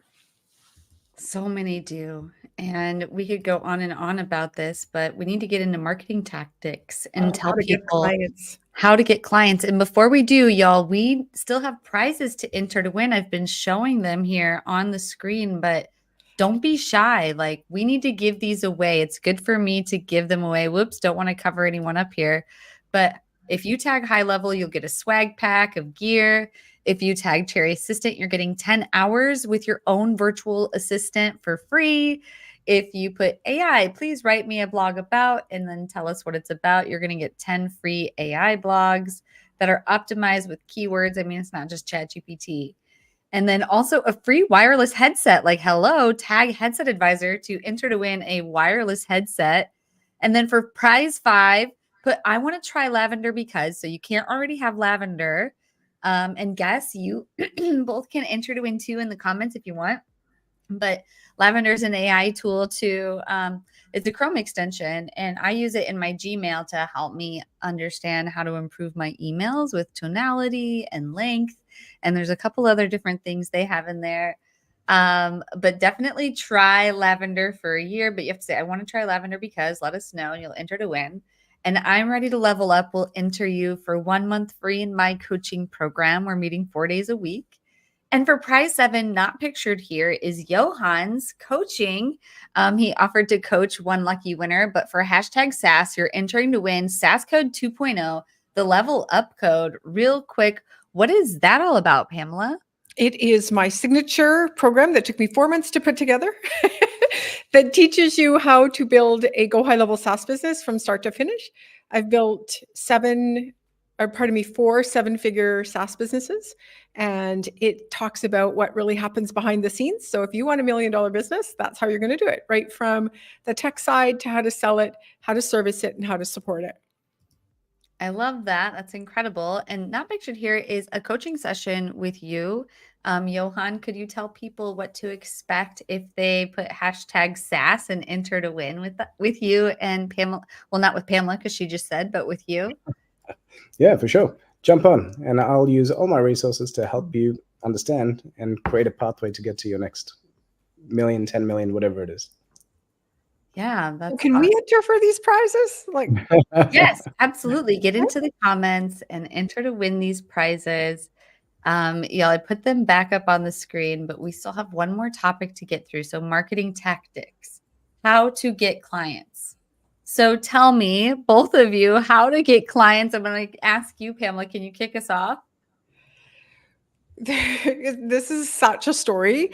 So many do. And we could go on and on about this, but we need to get into marketing tactics and tell people how to get clients. And before we do, y'all, we still have prizes to enter to win. I've been showing them here on the screen, but don't be shy. Like we need to give these away. It's good for me to give them away. Whoops, don't want to cover anyone up here. But if you tag high level, you'll get a swag pack of gear. If you tag Cherry Assistant, you're getting 10 hours with your own virtual assistant for free. If you put AI, please write me a blog about, and then tell us what it's about, you're going to get 10 free AI blogs that are optimized with keywords. I mean, it's not just ChatGPT. And then also a free wireless headset. Like, hello, tag Headset Advisor to enter to win a wireless headset. And then for prize 5, put I want to try lavender because, so you can't already have lavender. And guess you both can enter to win 2 in the comments if you want. But Lavender is an AI tool too. It's a Chrome extension, and I use it in my Gmail to help me understand how to improve my emails with tonality and length. And there's a couple other different things they have in there. But definitely try Lavender for a year. But you have to say, I want to try Lavender because, let us know, and you'll enter to win. And I'm ready to level up. We'll enter you for 1 month free in my coaching program. We're meeting 4 days a week. And for prize 7, not pictured here, is Johann's coaching. He offered to coach one lucky winner, but for hashtag SaaS, you're entering to win SaaS Code 2.0, the level up code. Real quick, what is that all about, Pamela? It is my signature program that took me 4 months to put together. that teaches you how to build a go high level SaaS business from start to finish. I've built 4 7-figure SaaS businesses, and it talks about what really happens behind the scenes. So if you want $1 million business, that's how you're going to do it, right from the tech side to how to sell it, how to service it, and how to support it. I love that. That's incredible. And not pictured here is a coaching session with you. Johann, could you tell people what to expect if they put hashtag SaaS and enter to win with you and Pamela? Well, not with Pamela because she just said, but with you. Yeah, for sure. Jump on, and I'll use all my resources to help you understand and create a pathway to get to your next million, 10 million, whatever it is. Yeah, that's Can we enter for these prizes? Like, yes, absolutely. Get into the comments and enter to win these prizes. Yeah, I put them back up on the screen, but we still have one more topic to get through. So marketing tactics, how to get clients. So tell me, both of you, how to get clients. I'm going to ask you, Pamela, can you kick us off? this is such a story.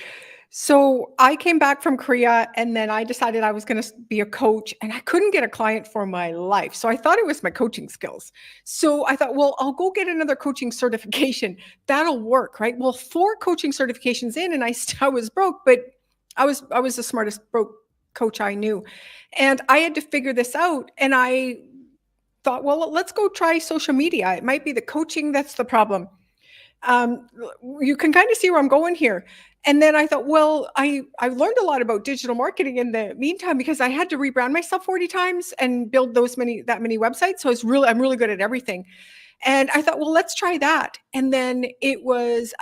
So I came back from Korea and then I decided I was going to be a coach, and I couldn't get a client for my life. So I thought it was my coaching skills. So I thought, well, I'll go get another coaching certification. That'll work, right? Well, 4 coaching certifications in and I was broke, but I was the smartest broke coach I knew. And I had to figure this out, and I thought, well, let's go try social media. It might be the coaching that's the problem. You can kind of see where I'm going here. And then I thought, well, I learned a lot about digital marketing in the meantime because I had to rebrand myself 40 times and build that many websites. So I'm really good at everything. And I thought, well, let's try that. And then it was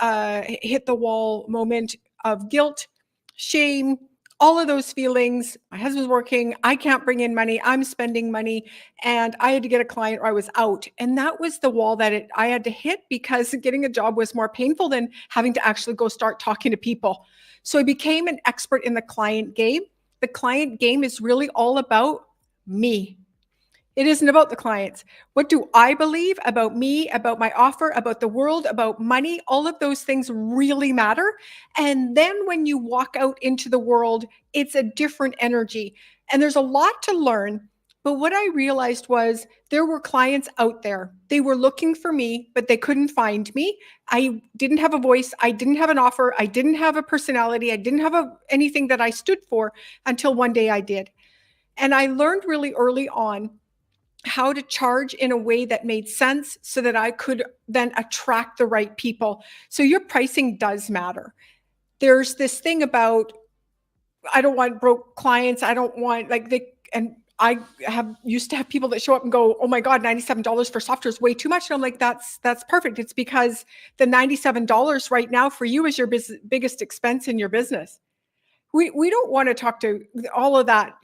hit the wall moment of guilt, shame, all of those feelings. My husband's working. I can't bring in money. I'm spending money. And I had to get a client or I was out. And that was the wall that I had to hit because getting a job was more painful than having to actually go start talking to people. So I became an expert in the client game. The client game is really all about me. It isn't about the clients. What do I believe about me, about my offer, about the world, about money? All of those things really matter. And then when you walk out into the world, it's a different energy. And there's a lot to learn. But what I realized was there were clients out there. They were looking for me, but they couldn't find me. I didn't have a voice. I didn't have an offer. I didn't have a personality. I didn't have anything that I stood for until one day I did. And I learned really early on how to charge in a way that made sense so that I could then attract the right people. So your pricing does matter. There's this thing about, I don't want broke clients. I don't want and I used to have people that show up and go, oh my God, $97 for software is way too much. And I'm like, that's perfect. It's because the $97 right now for you is your biggest expense in your business. We don't want to talk to all of that,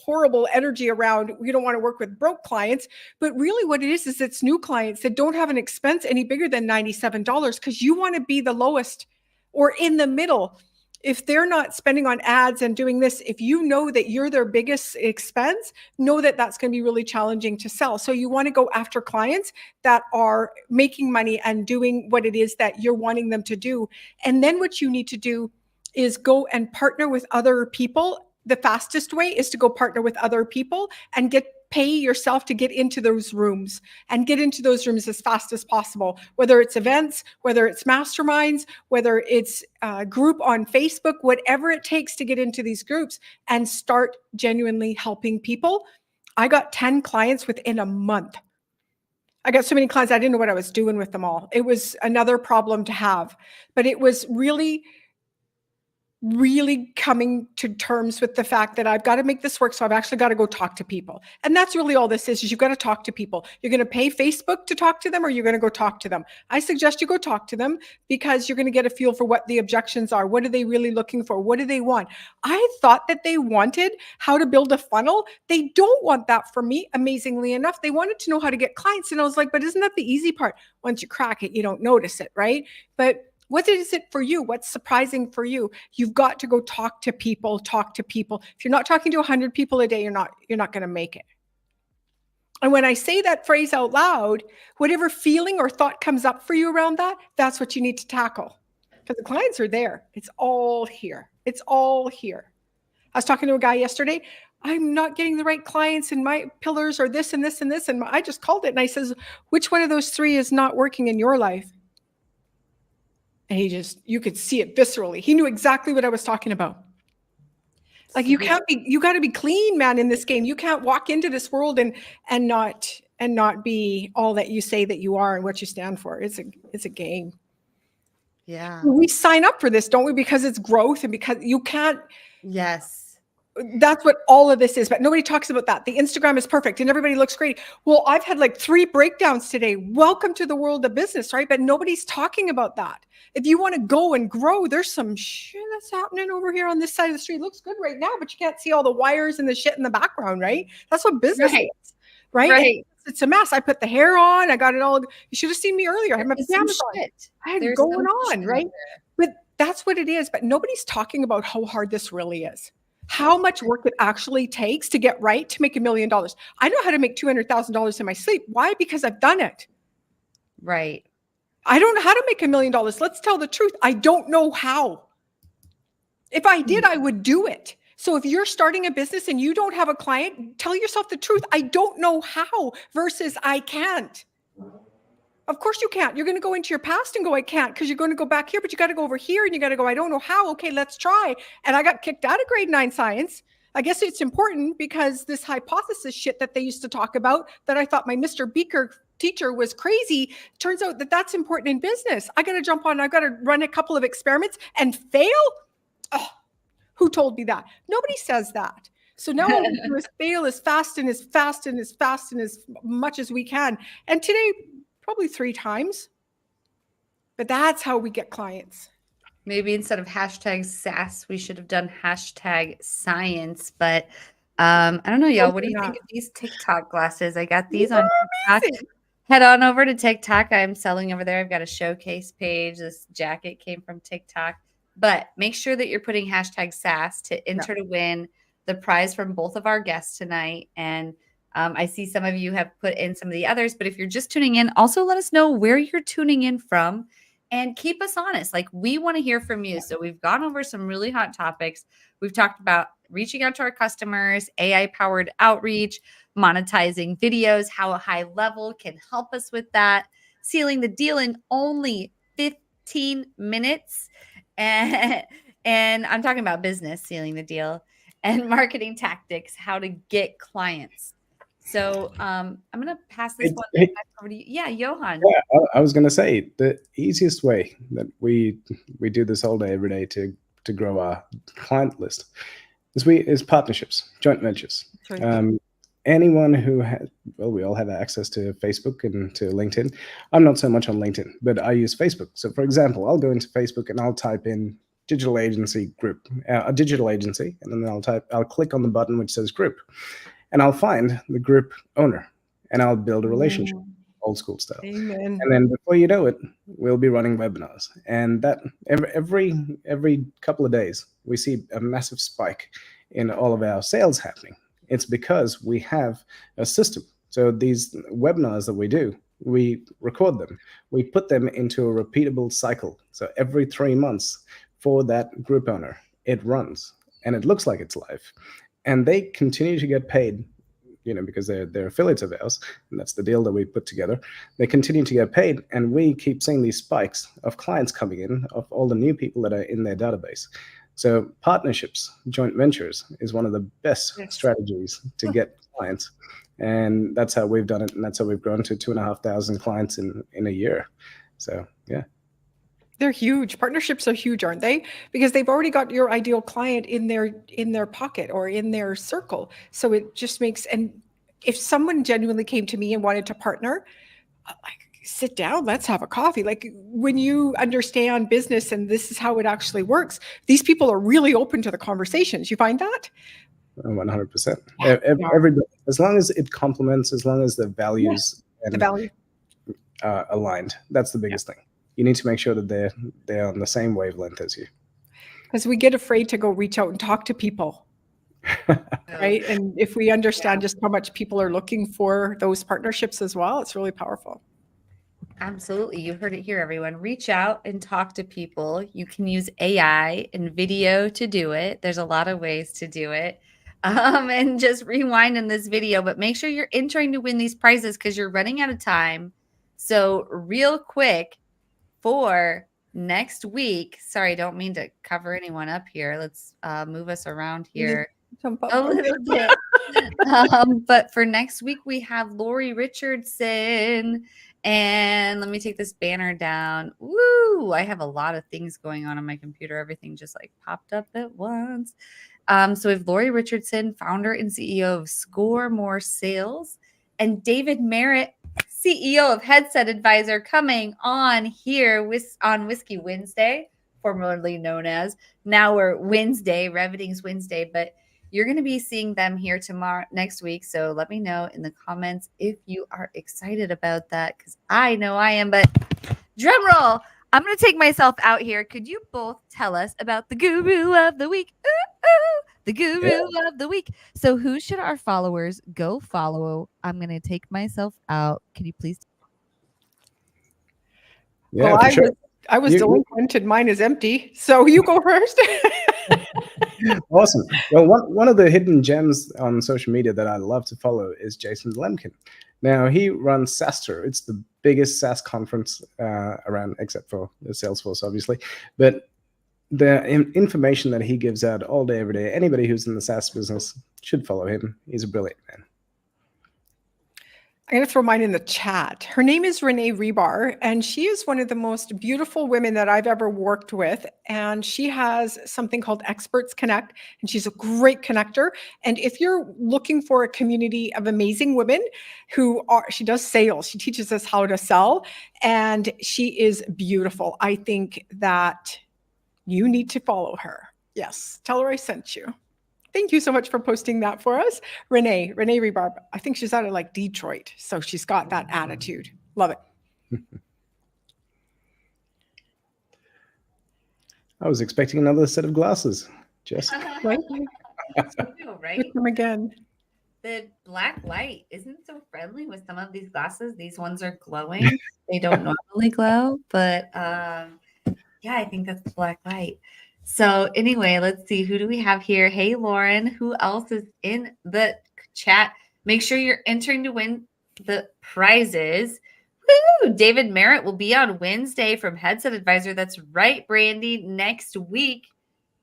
horrible energy around. We don't want to work with broke clients, but really what it is it's new clients that don't have an expense any bigger than $97 because you want to be the lowest or in the middle. If they're not spending on ads and doing this, if you know that you're their biggest expense, know that that's going to be really challenging to sell. So you want to go after clients that are making money and doing what it is that you're wanting them to do. And then what you need to do is go and partner with other people. The fastest way is to go partner with other people and pay yourself to get into those rooms as fast as possible, whether it's events, whether it's masterminds, whether it's a group on Facebook, whatever it takes to get into these groups and start genuinely helping people. I got 10 clients within a month. I got so many clients, I didn't know what I was doing with them all. It was another problem to have, but it was really coming to terms with the fact that I've got to make this work. So I've actually got to go talk to people. And that's really all this is you've got to talk to people. You're going to pay Facebook to talk to them, or you're going to go talk to them. I suggest you go talk to them because you're going to get a feel for what the objections are. What are they really looking for? What do they want? I thought that they wanted how to build a funnel. They don't want that from me, amazingly enough. They wanted to know how to get clients. And I was like, but isn't that the easy part? Once you crack it, you don't notice it, right? But what is it for you? What's surprising for you? You've got to go talk to people. If you're not talking to 100 people a day, you're not going to make it. And when I say that phrase out loud, whatever feeling or thought comes up for you around that, that's what you need to tackle. Because the clients are there. It's all here. I was talking to a guy yesterday. I'm not getting the right clients, and my pillars are this and this and this. And I just called it and I says, which one of those three is not working in your life? And you could see it viscerally. He knew exactly what I was talking about. Like you got to be clean, man, in this game. You can't walk into this world and not be all that you say that you are and what you stand for. It's a game. Yeah. We sign up for this, don't we? Because it's growth and because you can't. Yes. That's what all of this is, but nobody talks about that. The Instagram is perfect and everybody looks great. Well, I've had like 3 breakdowns today. Welcome to the world of business, right? But nobody's talking about that. If you want to go and grow, there's some shit that's happening over here on this side of the street. It looks good right now, but you can't see all the wires and the shit in the background, right? That's what business is, right? Right. It's a mess. I put the hair on. I got it all. You should have seen me earlier. I had my pajamas on. I had There's going some on, right? But that's what it is. But nobody's talking about how hard this really is. How much work it actually takes to get right to make $1 million. I know how to make $200,000 in my sleep. Why? Because I've done it. Right. I don't know how to make $1 million. Let's tell the truth. I don't know how. If I did, I would do it. So if you're starting a business and you don't have a client, tell yourself the truth. I don't know how versus I can't. Of course you can't. You're going to go into your past and go, I can't, because you're going to go back here, but you got to go over here and you got to go, I don't know how. Okay, let's try. And I got kicked out of grade 9 science. I guess it's important because this hypothesis shit that they used to talk about that I thought my Mr. Beaker teacher was crazy. Turns out that that's important in business. I got to jump on. I got to run a couple of experiments and fail. Oh, who told me that? Nobody says that. So now all we do is fail as fast and as fast and as fast and as much as we can. And today, probably 3 times. But that's how we get clients. Maybe instead of hashtag SaaS, we should have done hashtag science. But I don't know, y'all. What do you think of these TikTok glasses? I got these on TikTok. Amazing. Head on over to TikTok. I'm selling over there. I've got a showcase page. This jacket came from TikTok. But make sure that you're putting hashtag SaaS to enter to win the prize from both of our guests tonight. And I see some of you have put in some of the others, but if you're just tuning in, also let us know where you're tuning in from and keep us honest. Like, we want to hear from you. So we've gone over some really hot topics. We've talked about reaching out to our customers, AI-powered outreach, monetizing videos, how a high level can help us with that, sealing the deal in only 15 minutes. And I'm talking about business, sealing the deal, and marketing tactics, how to get clients. So I'm going to pass this one back over to you. Yeah, Johann. Yeah, I was going to say the easiest way that we do this all day, every day to grow our client list is partnerships, joint ventures. Right. Anyone who has, well, we all have access to Facebook and to LinkedIn. I'm not so much on LinkedIn, but I use Facebook. So for example, I'll go into Facebook and I'll type in digital agency group, a digital agency, and then I'll click on the button which says group. And I'll find the group owner and I'll build a relationship, old school style. Amen. And then before you know it, we'll be running webinars. And that every couple of days, we see a massive spike in all of our sales happening. It's because we have a system. So these webinars that we do, we record them. We put them into a repeatable cycle. So every 3 months for that group owner, it runs and it looks like it's live. And they continue to get paid, because they're affiliates of ours, and that's the deal that we put together. They continue to get paid, and we keep seeing these spikes of clients coming in, of all the new people that are in their database. So partnerships, joint ventures is one of the best strategies to get clients. And that's how we've done it, and that's how we've grown to 2,500 clients in a year. So, yeah. They're huge. Partnerships are huge, aren't they? Because they've already got your ideal client in their pocket or in their circle. So it just makes, and if someone genuinely came to me and wanted to partner, sit down, let's have a coffee. Like, when you understand business and this is how it actually works, these people are really open to the conversations. You find that? 100%. Everybody, as long as it complements, as long as the values are aligned, that's the biggest thing. You need to make sure that they're on the same wavelength as you. Because we get afraid to go reach out and talk to people, right? And if we understand just how much people are looking for those partnerships as well, it's really powerful. Absolutely. You heard it here, everyone. Reach out and talk to people. You can use AI and video to do it. There's a lot of ways to do it. And just rewind in this video, but make sure you're entering to win these prizes because you're running out of time. So, real quick for next week, sorry, I don't mean to cover anyone up here. Let's move us around here Jump up. a little bit. But for next week, we have Lori Richardson. And let me take this banner down. Woo! I have a lot of things going on my computer. Everything just like popped up at once. So we have Lori Richardson, founder and CEO of Score More Sales, and David Merritt, CEO of Headset Advisor, coming on here on Whiskey Wednesday, formerly known as, now we're Wednesday, Reveting's Wednesday, but you're going to be seeing them here next week. So let me know in the comments if you are excited about that, because I know I am. But drum roll, I'm going to take myself out here. Could you both tell us about the guru of the week? Ooh, ooh, the guru of the week. So who should our followers go follow? I'm going to take myself out. Can you please? Yeah, Well, for sure. I was delinquent and mine is empty. So you go first. Awesome. Well, one of the hidden gems on social media that I love to follow is Jason Lemkin. Now, he runs SaaStro. It's the biggest SaaS conference around, except for Salesforce, obviously. But the information that he gives out all day, every day, anybody who's in the SaaS business should follow him. He's a brilliant man. I'm going to throw mine in the chat. Her name is Renee Rebar, and she is one of the most beautiful women that I've ever worked with. And she has something called Experts Connect, and she's a great connector. And if you're looking for a community of amazing women she does sales, she teaches us how to sell, and she is beautiful. I think that you need to follow her. Yes, tell her I sent you. Thank you so much for posting that for us. Renee Rebarb. I think she's out of like Detroit. So she's got that attitude. Love it. I was expecting another set of glasses, Jess. Right? Right? With them again. The black light isn't so friendly with some of these glasses. These ones are glowing. They don't normally glow, but yeah, I think that's the black light. So anyway, let's see. Who do we have here? Hey, Lauren. Who else is in the chat? Make sure you're entering to win the prizes. Woo! David Merritt will be on Wednesday from Headset Advisor. That's right, Brandy, next week.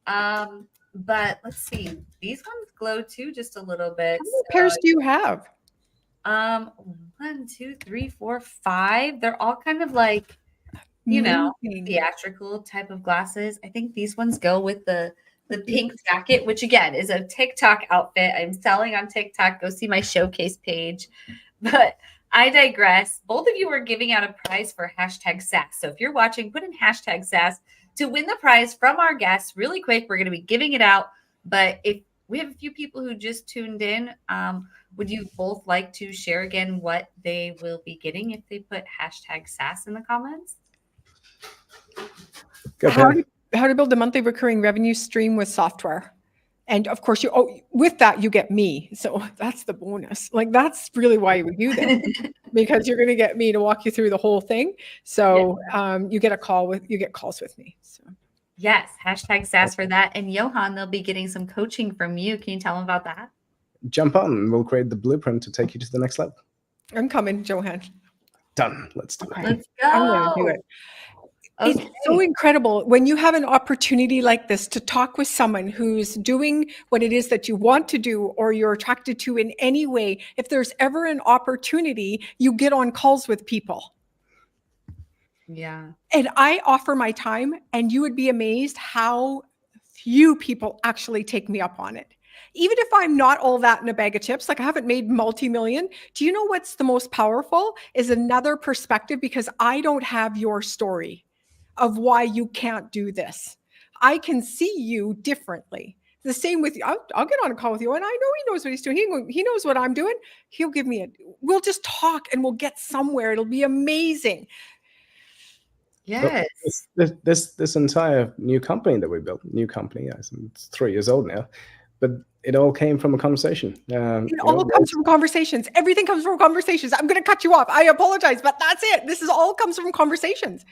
But let's see. These ones glow too, just a little bit. How many pairs do you have? 1, 2, 3, 4, 5. They're all kind of like, theatrical type of glasses. I think these ones go with the pink jacket, which again is a TikTok outfit. I'm selling on TikTok. Go see my showcase page. But I digress. Both of you are giving out a prize for #SaaS. So if you're watching, put in #SaaS to win the prize from our guests. Really quick, we're going to be giving it out. But if we have a few people who just tuned in, would you both like to share again what they will be getting if they put #SaaS in the comments? How to build a monthly recurring revenue stream with software. And of course, with that, you get me. So that's the bonus. Like, that's really why we do this, because you're going to get me to walk you through the whole thing. So you get calls with me. So yes, #SaaS for that. And Johann, they'll be getting some coaching from you. Can you tell them about that? Jump on. We'll create the blueprint to take you to the next level. I'm coming, Johann. Done. Let's do it. Let's go. I'm going to do it. Okay. It's so incredible when you have an opportunity like this to talk with someone who's doing what it is that you want to do or you're attracted to in any way. If there's ever an opportunity, you get on calls with people. Yeah. And I offer my time, and you would be amazed how few people actually take me up on it. Even if I'm not all that in a bag of chips, like I haven't made multi-million, do you know what's the most powerful is another perspective, because I don't have your story of why you can't do this. I can see you differently. The same with you. I'll get on a call with you, and I know he knows what he's doing. He knows what I'm doing. He'll give me we'll just talk and we'll get somewhere. It'll be amazing. Yes. This entire new company that we built, it's 3 years old now, but it all came from a conversation. It all comes from conversations. Everything comes from conversations. I'm going to cut you off. I apologize, but that's it. This is all comes from conversations.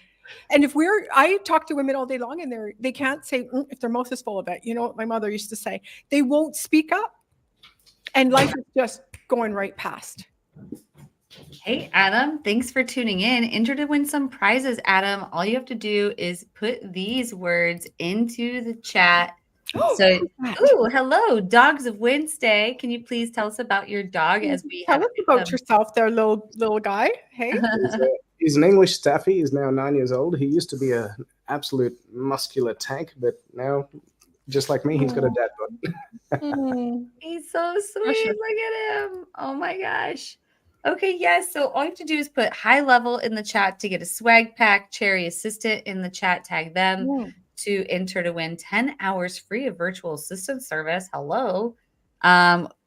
And if I talk to women all day long, and they can't say if their mouth is full of it. You know what my mother used to say? They won't speak up, and life is just going right past. Hey, Adam, thanks for tuning in. Enter to win some prizes, Adam. All you have to do is put these words into the chat. So, hello, Dogs of WinsDay. Can you please tell us about your dog as we tell us about yourself there, little guy? Hey. He's an English Staffy. He's now 9 years old. He used to be an absolute muscular tank, but now, just like me, he's got a dad bod. He's so sweet. Look at him. Oh my gosh. Okay, yes. So all you have to do is put high level in the chat to get a swag pack, Cherry Assistant in the chat, tag them to enter to win 10 hours free of virtual assistant service. Hello.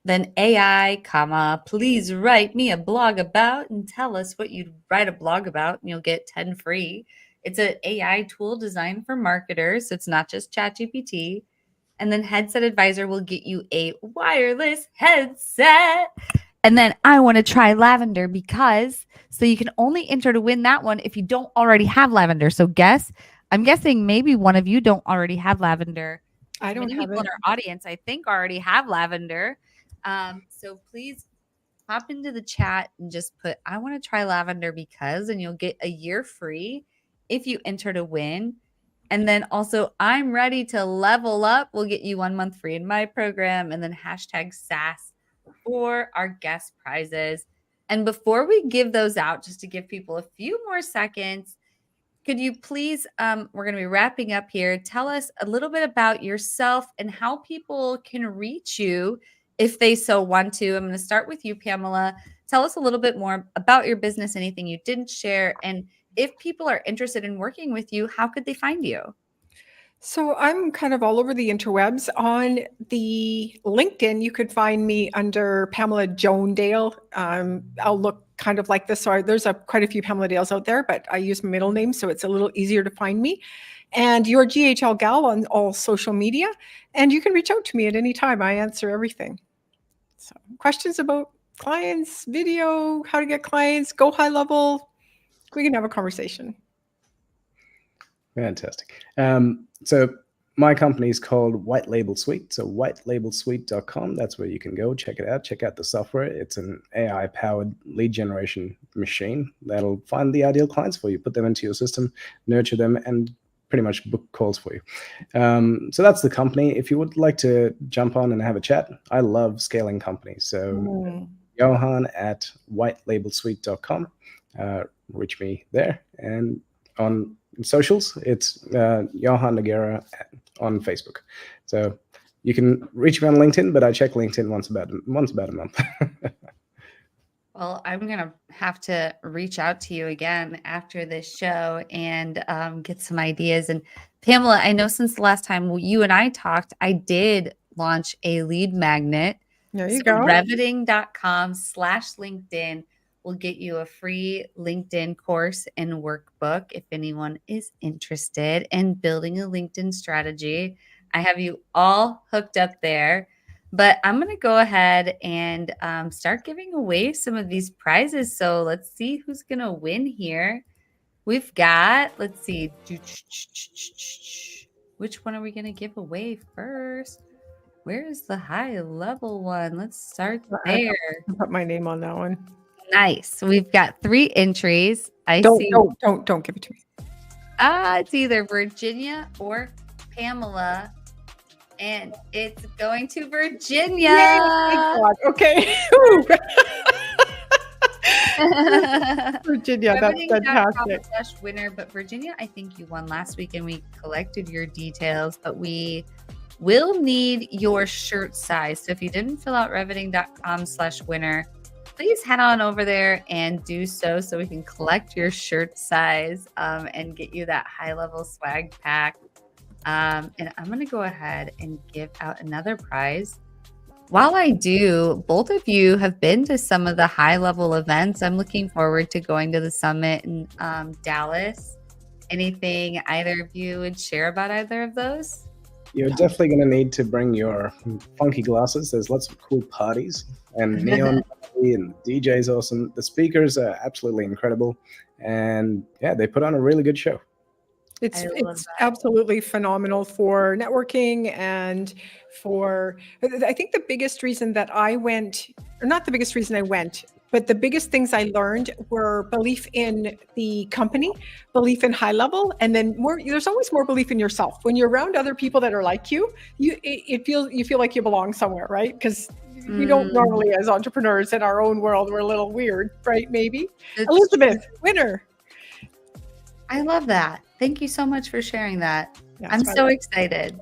Then AI, please write me a blog about and tell us what you'd write a blog about, and you'll get 10 free. It's an AI tool designed for marketers. So it's not just ChatGPT. And then Headset Advisor will get you a wireless headset. And then I want to try lavender because, so you can only enter to win that one if you don't already have lavender. So I'm guessing maybe one of you don't already have lavender. I don't have people it. in our audience, I think, already have lavender. So please hop into the chat and just put, I want to try lavender because, and you'll get a year free if you enter to win. And then also, I'm ready to level up. We'll get you 1 month free in my program. And then hashtag SAS for our guest prizes. And before we give those out, just to give people a few more seconds, could you please, we're going to be wrapping up here. Tell us a little bit about yourself and how people can reach you if they so want to. I'm going to start with you, Pamela. Tell us a little bit more about your business, anything you didn't share. And if people are interested in working with you, how could they find you? So I'm kind of all over the interwebs. On the LinkedIn, you could find me under Pamela Joan Dale. I'll look kind of like this. So there's quite a few Pamela Dales out there, but I use my middle name, so it's a little easier to find me. And your GHL Gal on all social media. And you can reach out to me at any time. I answer everything. So questions about clients, video, how to get clients, go high level, we can have a conversation. Fantastic. So my company is called White Label Suite. So whitelabelsuite.com. That's where you can go check it out. Check out the software. It's an AI-powered lead generation machine that'll find the ideal clients for you, put them into your system, nurture them, and pretty much book calls for you. So that's the company. If you would like to jump on and have a chat, I love scaling companies. So Johann at whitelabelsuite.com. Reach me there. And on socials, it's Johann Nogueira on Facebook. So you can reach me on LinkedIn, but I check LinkedIn once about a month. Well, I'm going to have to reach out to you again after this show and get some ideas. And Pamela, I know since the last time you and I talked, I did launch a lead magnet. There you go. Reveting.com/LinkedIn will get you a free LinkedIn course and workbook if anyone is interested in building a LinkedIn strategy. I have you all hooked up there. But I'm going to go ahead and start giving away some of these prizes. So let's see who's going to win here. We've got, let's see. Which one are we going to give away first? Where is the high level one? Let's start there. I'll put my name on that one. Nice. We've got 3 entries. Don't give it to me. It's either Virginia or Pamela. And it's going to Virginia. Yay, thank God. Okay. Virginia, that's fantastic. Winner, but Virginia, I think you won last week and we collected your details, but we will need your shirt size. So if you didn't fill out reveting.com/winner, please head on over there and do so we can collect your shirt size and get you that high level swag pack. And I'm going to go ahead and give out another prize. While I do, both of you have been to some of the high level events. I'm looking forward to going to the summit in Dallas. Anything either of you would share about either of those? You're definitely going to need to bring your funky glasses. There's lots of cool parties and neon party, and the DJ's awesome. The speakers are absolutely incredible. And yeah, they put on a really good show. It's I love it's that. absolutely phenomenal for networking and for, I think the biggest reason that I went, or not the biggest reason I went, but the biggest things I learned were belief in the company, belief in high level, and then there's always more belief in yourself. When you're around other people that are like you, you feel like you belong somewhere, right? Because we don't normally, as entrepreneurs in our own world, we're a little weird, right? Maybe. It's Elizabeth, winner. I love that. Thank you so much for sharing that. Yeah, I'm it's so excited.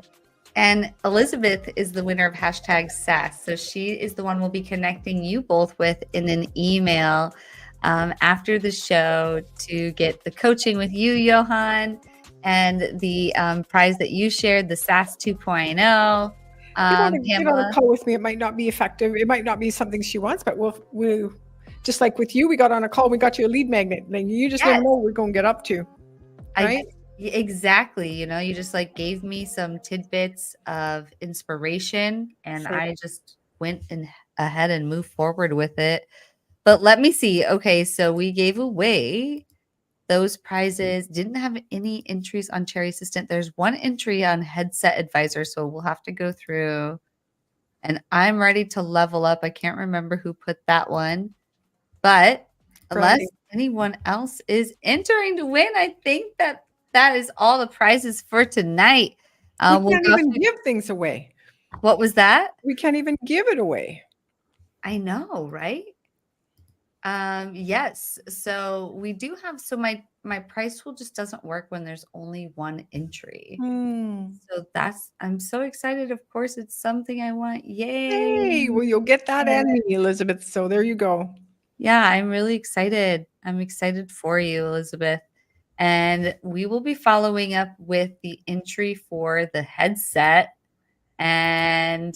And Elizabeth is the winner of #SAS. So she is the one we'll be connecting you both with in an email after the show to get the coaching with you, Johann, and the prize that you shared, the SAS 2.0. Get on Pamela. a call with me. It might not be effective. It might not be something she wants, but we'll just like with you, we got on a call. We got you a lead magnet. Like, you just never know what we're going to get up to. Right? Exactly. You just like gave me some tidbits of inspiration, and Sure. I just went ahead and moved forward with it. But let me see. Okay, so we gave away those prizes. Didn't have any entries on Cherry Assistant. There's one entry on Headset Advisor, so we'll have to go through. And I'm ready to level up. I can't remember who put that one, but unless anyone else is entering to win, I think that is all the prizes for tonight. We can't even give things away. What was that? We can't even give it away. I know, right? Yes. So we do have, so my price tool just doesn't work when there's only one entry. So I'm so excited. Of course, it's something I want. Yay. Hey, well, you'll get that and me, Elizabeth. So there you go. Yeah, I'm really excited. I'm excited for you, Elizabeth. And we will be following up with the entry for the headset and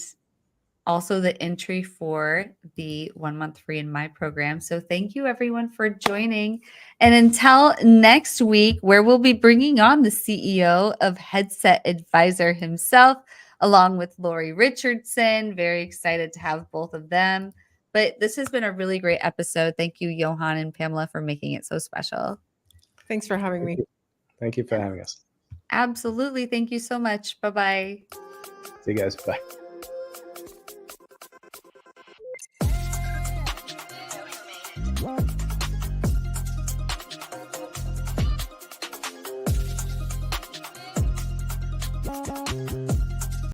also the entry for the 1 month free in my program. So thank you everyone for joining. And until next week, where we'll be bringing on the CEO of Headset Advisor himself, along with Lori Richardson. Very excited to have both of them. But this has been a really great episode. Thank you, Johann and Pamela, for making it so special. Thanks for having me. Thank you for having us. Absolutely. Thank you so much. Bye-bye. See you guys. Bye. Wow.